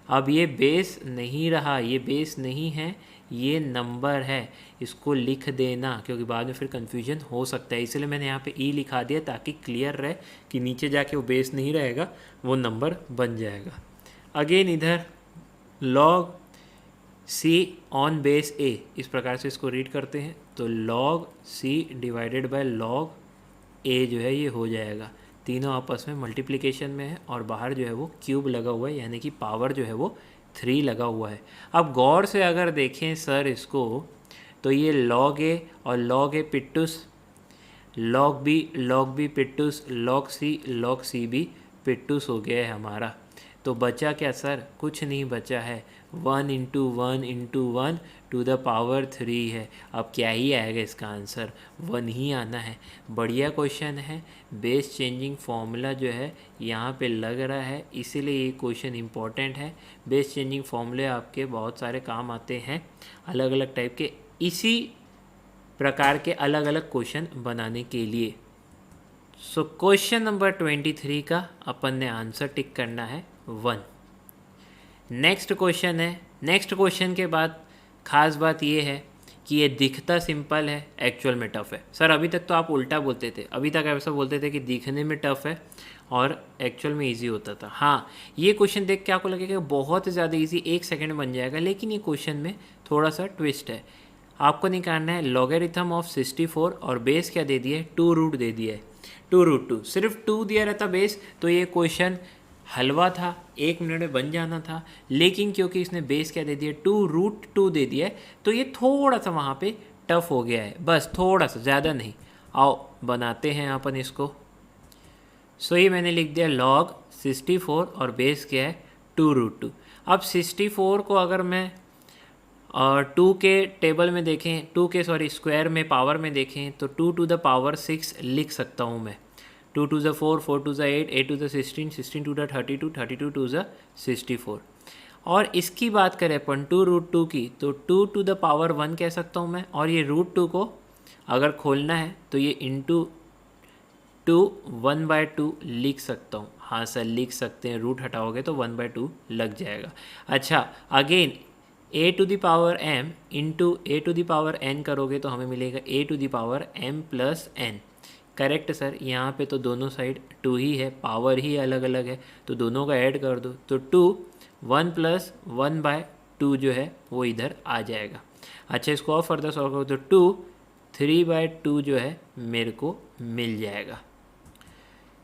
अब ये बेस नहीं रहा, ये बेस नहीं है, ये नंबर है, इसको लिख देना क्योंकि बाद में फिर कन्फ्यूजन हो सकता है। इसलिए मैंने यहाँ पे ई लिखा दिया ताकि क्लियर रहे कि नीचे जाके वो बेस नहीं रहेगा, वो नंबर बन जाएगा। अगेन इधर log C on base A, इस प्रकार से इसको रीड करते हैं, तो log C divided by log A जो है ये हो जाएगा। तीनों आपस में मल्टीप्लिकेशन में है और बाहर जो है वो क्यूब लगा हुआ है, यानी कि पावर जो है वो 3 लगा हुआ है। अब गौर से अगर देखें सर इसको, तो ये लॉग ए और लॉग ए पिट्टूस, लॉग बी पिट्टूस, लॉग सी बी पिट्टूस हो गया है हमारा। तो बचा क्या सर? कुछ नहीं बचा है, 1 into 1 into 1 to the power 3 है। अब क्या ही आएगा इसका आंसर, 1 ही आना है। बढ़िया क्वेश्चन है, बेस चेंजिंग फॉर्मूला जो है यहाँ पे लग रहा है, इसीलिए ये क्वेश्चन इम्पॉर्टेंट है। बेस चेंजिंग फॉर्मूले आपके बहुत सारे काम आते हैं, अलग अलग टाइप के, इसी प्रकार के अलग अलग क्वेश्चन बनाने के लिए। सो क्वेश्चन नंबर 23 का अपन ने आंसर टिक करना है 1। नेक्स्ट क्वेश्चन है। नेक्स्ट क्वेश्चन के बाद खास बात ये है कि ये दिखता सिंपल है, एक्चुअल में टफ़ है। सर अभी तक तो आप उल्टा बोलते थे, अभी तक ऐसा बोलते थे कि दिखने में टफ़ है और एक्चुअल में इजी होता था। हाँ, ये क्वेश्चन देख के आपको लगेगा बहुत ज़्यादा इजी, 1 सेकंड बन जाएगा, लेकिन ये क्वेश्चन में थोड़ा सा ट्विस्ट है। आपको निकालना है लॉगरिथम ऑफ 64 और बेस क्या दे दिया है, 2 रूट दे दिया है, 2 रूट 2। सिर्फ 2 दिया रहता बेस तो ये क्वेश्चन हलवा था, 1 मिनट में बन जाना था, लेकिन क्योंकि इसने बेस क्या दे दिया, 2 रूट 2 दे दिया है, तो ये थोड़ा सा वहाँ पे टफ हो गया है, बस थोड़ा सा, ज़्यादा नहीं। आओ बनाते हैं अपन इसको। सो ये मैंने लिख दिया लॉग 64 और बेस क्या है 2 रूट 2। अब 64 को अगर मैं 2 के टेबल में देखें, 2 के स्क्वायर में पावर में देखें, तो 2 टू द पावर 6 लिख सकता हूँ मैं। 2 टू ज़ 4, 4 टू ज़ 8, 8 टू ज़ 16, 16 टू ज़ 32, 32 टू ज़ 64। और इसकी बात करें अपन 2 रूट 2 की, तो 2 टू द पावर 1 कह सकता हूँ मैं, और ये रूट 2 को अगर खोलना है तो ये इंटू 2 1/2 लिख सकता हूँ। हाँ सर लिख सकते हैं, रूट हटाओगे तो 1/2 लग जाएगा। अच्छा again a to the power m into a to the power n करोगे तो हमें मिलेगा a to the power m plus n। Correct sir, यहाँ पे तो दोनों साइड 2 ही है, पावर ही अलग अलग है, तो दोनों का ऐड कर दो, तो 2 1 प्लस 1/2 जो है वो इधर आ जाएगा। अच्छा इसको और फर्दर सॉल्व करो तो 2 3/2 जो है मेरे को मिल जाएगा।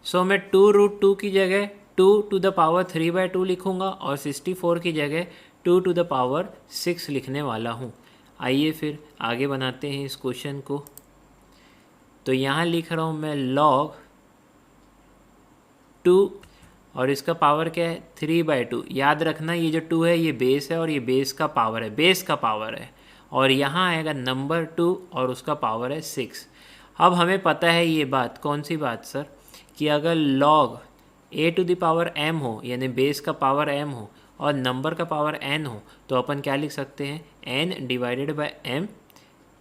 सो मैं 2 रूट 2 की जगह 2 टू द पावर 3/2 लिखूँगा और 64 की जगह 2 टू द पावर 6 लिखने वाला हूँ। आइए फिर आगे बनाते हैं इस क्वेश्चन को। तो यहाँ लिख रहा हूँ मैं log 2 और इसका पावर क्या है 3/2। याद रखना ये जो 2 है ये बेस है और ये बेस का पावर है, बेस का पावर है, और यहाँ आएगा नंबर 2 और उसका पावर है 6। अब हमें पता है ये बात, कौन सी बात सर, कि अगर log a to the power m हो, यानी बेस का पावर m हो और नंबर का पावर n हो, तो अपन क्या लिख सकते हैं, n divided by m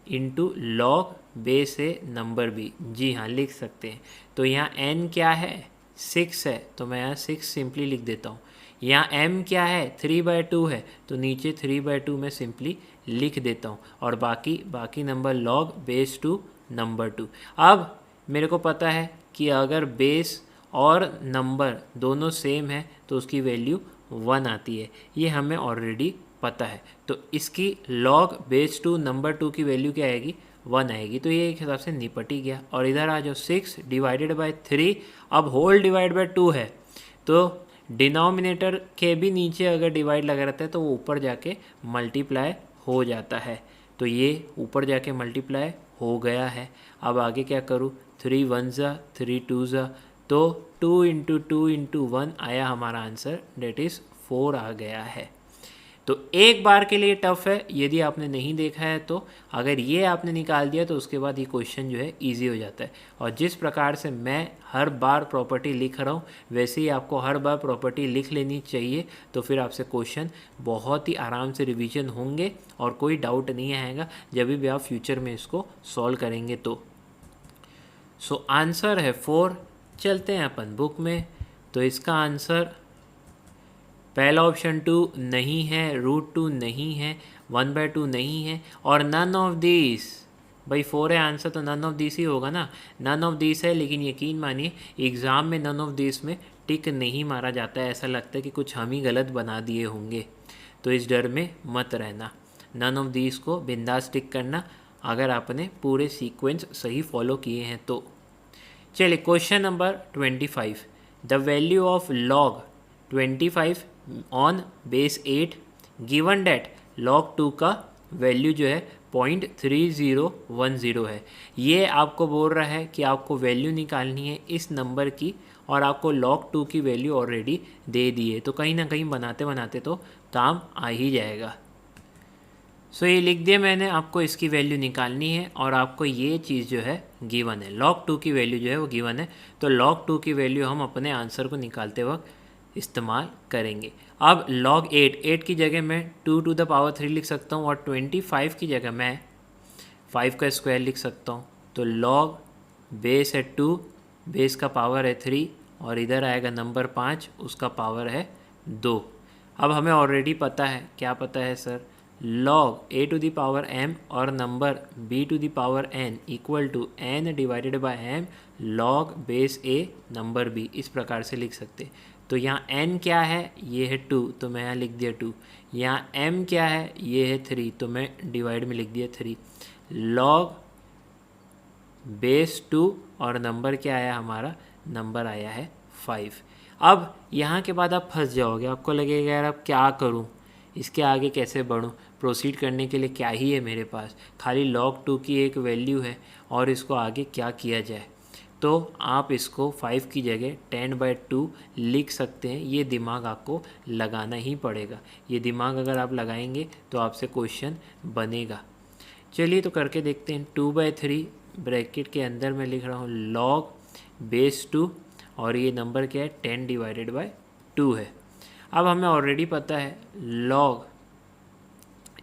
into log base है नंबर भी। जी हाँ लिख सकते हैं। तो यहाँ n क्या है 6 है, तो मैं यहाँ 6 सिंपली लिख देता हूँ। यहाँ m क्या है 3/2 है, तो नीचे 3/2 में सिंपली लिख देता हूँ और बाकी number log base to number 2। अब मेरे को पता है कि अगर बेस और नंबर दोनों सेम है तो उसकी वैल्यू 1 आती है, ये हमें ऑलरेडी पता है। तो इसकी log बेस टू नंबर 2 की वैल्यू क्या आएगी 1 आएगी। तो ये एक हिसाब से निपट ही गया। और इधर आ जाओ 6 डिवाइडेड बाई 3, अब होल डिवाइड बाई 2 है तो डिनोमिनेटर के भी नीचे अगर डिवाइड लगा रहता है तो वो ऊपर जाके मल्टीप्लाई हो जाता है। तो ये ऊपर जाके मल्टीप्लाई हो गया है। अब आगे क्या करूँ, 3 1 ज़ा 3 2 ज़ा, तो 2 इंटू 2 इंटू 1 आया हमारा आंसर, डेट इज़ 4 आ गया है। तो एक बार के लिए टफ है, यदि आपने नहीं देखा है तो अगर ये आपने निकाल दिया तो उसके बाद ये क्वेश्चन जो है इजी हो जाता है। और जिस प्रकार से मैं हर बार प्रॉपर्टी लिख रहा हूँ वैसे ही आपको हर बार प्रॉपर्टी लिख लेनी चाहिए, तो फिर आपसे क्वेश्चन बहुत ही आराम से रिवीजन होंगे और कोई डाउट नहीं आएगा जब भी आप फ्यूचर में इसको सॉल्व करेंगे तो। सो आंसर है 4। चलते हैं अपन बुक में, तो इसका आंसर पहला ऑप्शन 2 नहीं है, √2 नहीं है, 1/2 नहीं है और नन ऑफ दिस। भाई 4 है आंसर तो नन ऑफ दिस ही होगा ना, नन ऑफ दिस है। लेकिन यकीन मानिए एग्ज़ाम में नन ऑफ दिस में टिक नहीं मारा जाता है, ऐसा लगता है कि कुछ हम ही गलत बना दिए होंगे। तो इस डर में मत रहना, नन ऑफ दिस को बिंदास टिक करना अगर आपने पूरे सीक्वेंस सही फॉलो किए हैं तो। चलिए question number 25, the value of log 25 on base 8 given that log 2 का वैल्यू जो है 0.3010 है। ये आपको बोल रहा है कि आपको वैल्यू निकालनी है इस नंबर की और आपको log 2 की वैल्यू ऑलरेडी दे दी है, तो कहीं ना कहीं बनाते बनाते तो काम आ ही जाएगा। सो ये लिख दिया मैंने, आपको इसकी वैल्यू निकालनी है और आपको ये चीज़ जो है गिवन है, log 2 की वैल्यू जो है वो गिवन है। तो log 2 की वैल्यू हम अपने आंसर को निकालते वक्त इस्तेमाल करेंगे। अब log 8 की जगह मैं 2 to the power 3 लिख सकता हूँ और 25 की जगह मैं 5 का स्क्वायर लिख सकता हूँ। तो log बेस है 2, बेस का पावर है 3 और इधर आएगा नंबर 5, उसका पावर है 2। अब हमें ऑलरेडी पता है, क्या पता है sir, log a to the power m और number b to the power n equal to n divided by m log base a number b, इस प्रकार से लिख सकते। तो यहाँ n क्या है, ये है 2, तो मैं यहाँ लिख दिया 2। यहाँ m क्या है, ये है 3, तो मैं डिवाइड में लिख दिया 3। log बेस 2 और नंबर क्या आया हमारा, नंबर आया है 5। अब यहाँ के बाद आप फंस जाओगे, आपको लगेगा यार अब क्या करूँ, इसके आगे कैसे बढ़ूँ, प्रोसीड करने के लिए क्या ही है मेरे पास, खाली log 2 की एक वैल्यू है और इसको आगे क्या किया जाए। तो आप इसको 5 की जगह 10/2 लिख सकते हैं। ये दिमाग आपको लगाना ही पड़ेगा, ये दिमाग अगर आप लगाएंगे तो आपसे क्वेश्चन बनेगा। चलिए तो करके देखते हैं। 2/3 ब्रैकेट के अंदर मैं लिख रहा हूँ log बेस 2 और ये नंबर क्या है 10 डिवाइडेड बाय 2 है। अब हमें ऑलरेडी पता है log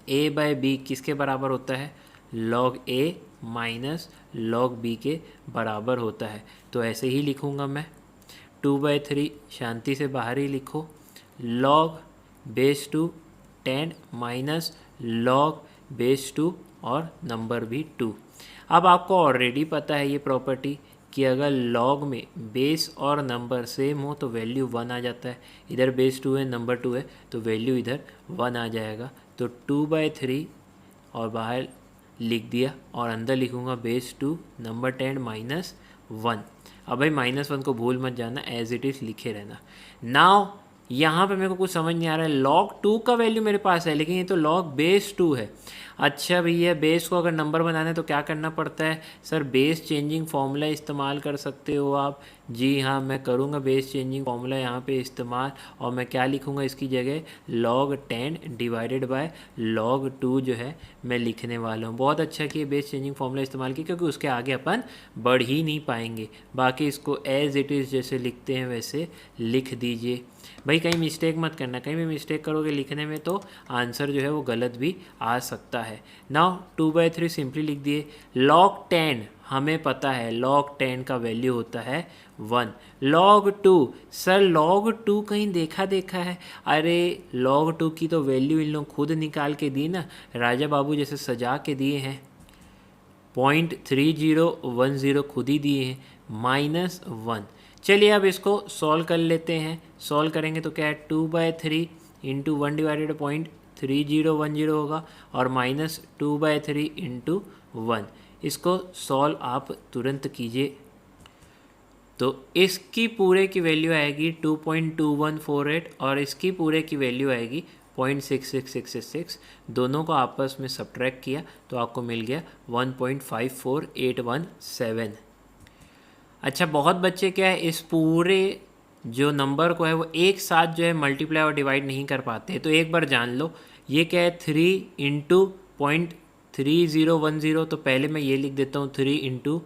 a/b किसके बराबर होता है, log a minus log b के बराबर होता है। तो ऐसे ही लिखूँगा मैं, 2/3 शांति से बाहर ही लिखो, log base 2 10 minus log base 2 और नंबर भी 2। अब आपको ऑलरेडी पता है ये प्रॉपर्टी कि अगर log में बेस और नंबर सेम हो तो वैल्यू 1 आ जाता है। इधर बेस 2 है, नंबर 2 है, तो वैल्यू इधर 1 आ जाएगा। तो 2/3 और बाहर लिख दिया और अंदर लिखूँगा बेस 2 नंबर 10 माइनस 1। अब भाई -1 को भूल मत जाना, एज इट इज़ लिखे रहना। नाउ यहाँ पे मेरे को कुछ समझ नहीं आ रहा है, log 2 का वैल्यू मेरे पास है लेकिन ये तो log बेस 2 है। अच्छा भैया, बेस को अगर नंबर बनाना है तो क्या करना पड़ता है सर, बेस चेंजिंग फार्मूला इस्तेमाल कर सकते हो आप। जी हाँ, मैं करूँगा बेस चेंजिंग फार्मूला यहाँ पे इस्तेमाल और मैं क्या लिखूँगा इसकी जगह, log 10 डिवाइडेड बाय log 2 जो है मैं लिखने वाला हूँ। बहुत अच्छा कि बेस चेंजिंग फार्मूला इस्तेमाल किया क्योंकि उसके आगे अपन बढ़ ही नहीं पाएंगे। बाकी इसको एज इट इज़ जैसे लिखते हैं वैसे लिख दीजिए। भाई कहीं मिस्टेक मत करना, कहीं भी मिस्टेक करोगे लिखने में तो आंसर जो है वो गलत भी आ सकता है। नाउ 2/3 सिंपली लिख दिए, log 10 हमें पता है log 10 का वैल्यू होता है 1। log 2, सर log 2 कहीं देखा देखा है? अरे log 2 की तो वैल्यू इन लोग खुद निकाल के दी ना, राजा बाबू जैसे सजा के दिए हैं। 0.3010 खुद ही दिए हैं, -1। चलिए अब इसको सॉल्व कर लेते हैं। सॉल्व करेंगे तो क्या है, 2/3 इंटू 1 डिवाइडेड 0.3010 होगा और -2/3 इंटू 1। इसको सॉल्व आप तुरंत कीजिए तो इसकी पूरे की वैल्यू आएगी 2.2148 और इसकी पूरे की वैल्यू आएगी 0.6666। दोनों को आपस में सब्ट्रैक्ट किया तो आपको मिल गया 1.54817। अच्छा, बहुत बच्चे क्या है इस पूरे जो नंबर को है वो एक साथ जो है मल्टीप्लाई और डिवाइड नहीं कर पाते। तो एक बार जान लो, ये क्या है 3 इंटू 0.3010। तो पहले मैं ये लिख देता हूँ 3 इंटू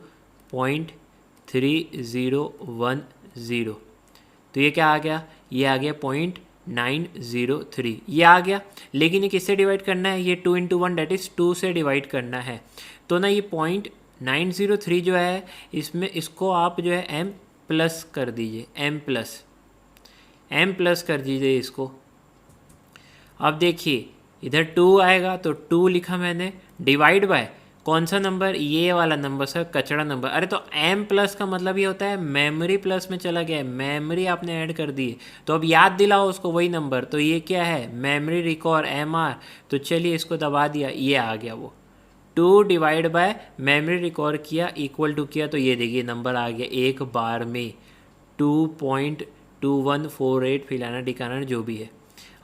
0.3010। तो ये क्या आ गया, ये आ गया 0.903, ये आ गया। लेकिन ये किससे डिवाइड करना है, ये 2 इंटू 1 डेट इज़ 2 से डिवाइड करना है। तो ना ये 0.903 जो है इसमें इसको आप जो है m प्लस कर दीजिए, m प्लस कर दीजिए इसको। अब देखिए इधर 2 आएगा तो 2 लिखा मैंने, डिवाइड बाय कौन सा नंबर, ये वाला नंबर सर, कचड़ा नंबर। अरे तो m प्लस का मतलब ये होता है मेमोरी प्लस में चला गया है, मेमोरी आपने ऐड कर दी है। तो अब याद दिलाओ उसको वही नंबर। तो ये क्या है, मेमोरी रिकॉर्ड MR। तो चलिए इसको दबा दिया, ये आ गया वो 2 डिवाइड बाय मेमोरी रिकॉर्ड किया इक्वल टू किया, तो ये देखिए नंबर आ गया एक बार में 2.2148, फिलाना डिकाना जो भी है।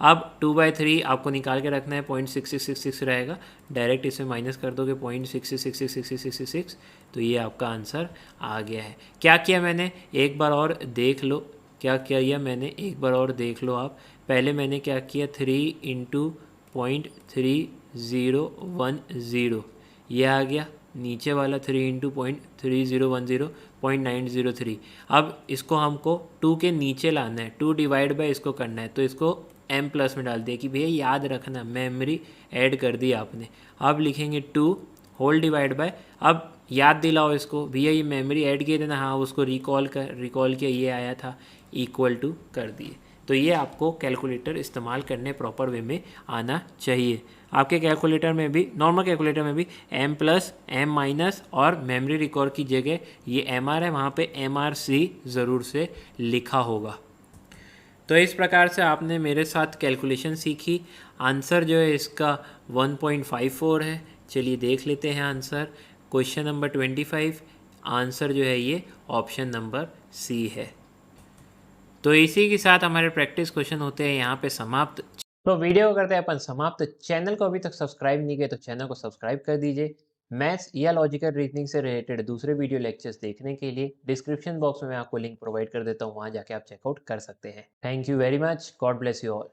अब 2/3 आपको निकाल के रखना है, 0.6666 रहेगा। डायरेक्ट इसे माइनस कर दोगे 0.666666, तो ये आपका आंसर आ गया है। क्या किया मैंने, एक बार और देख लो क्या किया मैंने, एक बार और देख लो आप। पहले मैंने क्या किया, 3 इंटू 0.3010, ये आ गया। नीचे वाला 3 इंटू 0.3010 0.903। अब इसको हमको 2 के नीचे लाना है, 2 डिवाइड बाय इसको करना है, तो इसको m प्लस में डाल दिया कि भैया याद रखना मेमोरी ऐड कर दी आपने। अब लिखेंगे 2 होल डिवाइड बाय, अब याद दिलाओ इसको, भैया ये मेमोरी ऐड किए थे ना, हाँ उसको रिकॉल किया, ये आया था इक्वल टू कर दिए। तो ये आपको कैलकुलेटर इस्तेमाल करने प्रॉपर वे में आना चाहिए। आपके कैलकुलेटर में भी, नॉर्मल कैलकुलेटर में भी m प्लस m माइनस और मेमोरी रिकॉर्ड की जगह ये MR है, वहाँ पे MRC ज़रूर से लिखा होगा। तो इस प्रकार से आपने मेरे साथ कैलकुलेशन सीखी। आंसर जो है इसका 1.54 है। चलिए देख लेते हैं आंसर। क्वेश्चन नंबर 25, आंसर जो है ये ऑप्शन नंबर सी है। तो इसी के साथ हमारे प्रैक्टिस क्वेश्चन होते हैं यहाँ पे समाप्त। तो वीडियो को करते हैं अपन समाप्त। चैनल को अभी तक सब्सक्राइब नहीं किया तो चैनल को सब्सक्राइब कर दीजिए। मैथ्स या लॉजिकल रीजनिंग से रिलेटेड दूसरे वीडियो लेक्चर्स देखने के लिए डिस्क्रिप्शन बॉक्स में मैं आपको लिंक प्रोवाइड कर देता हूँ, वहाँ जाके आप चेकआउट कर सकते हैं। Thank you very much, God bless you all.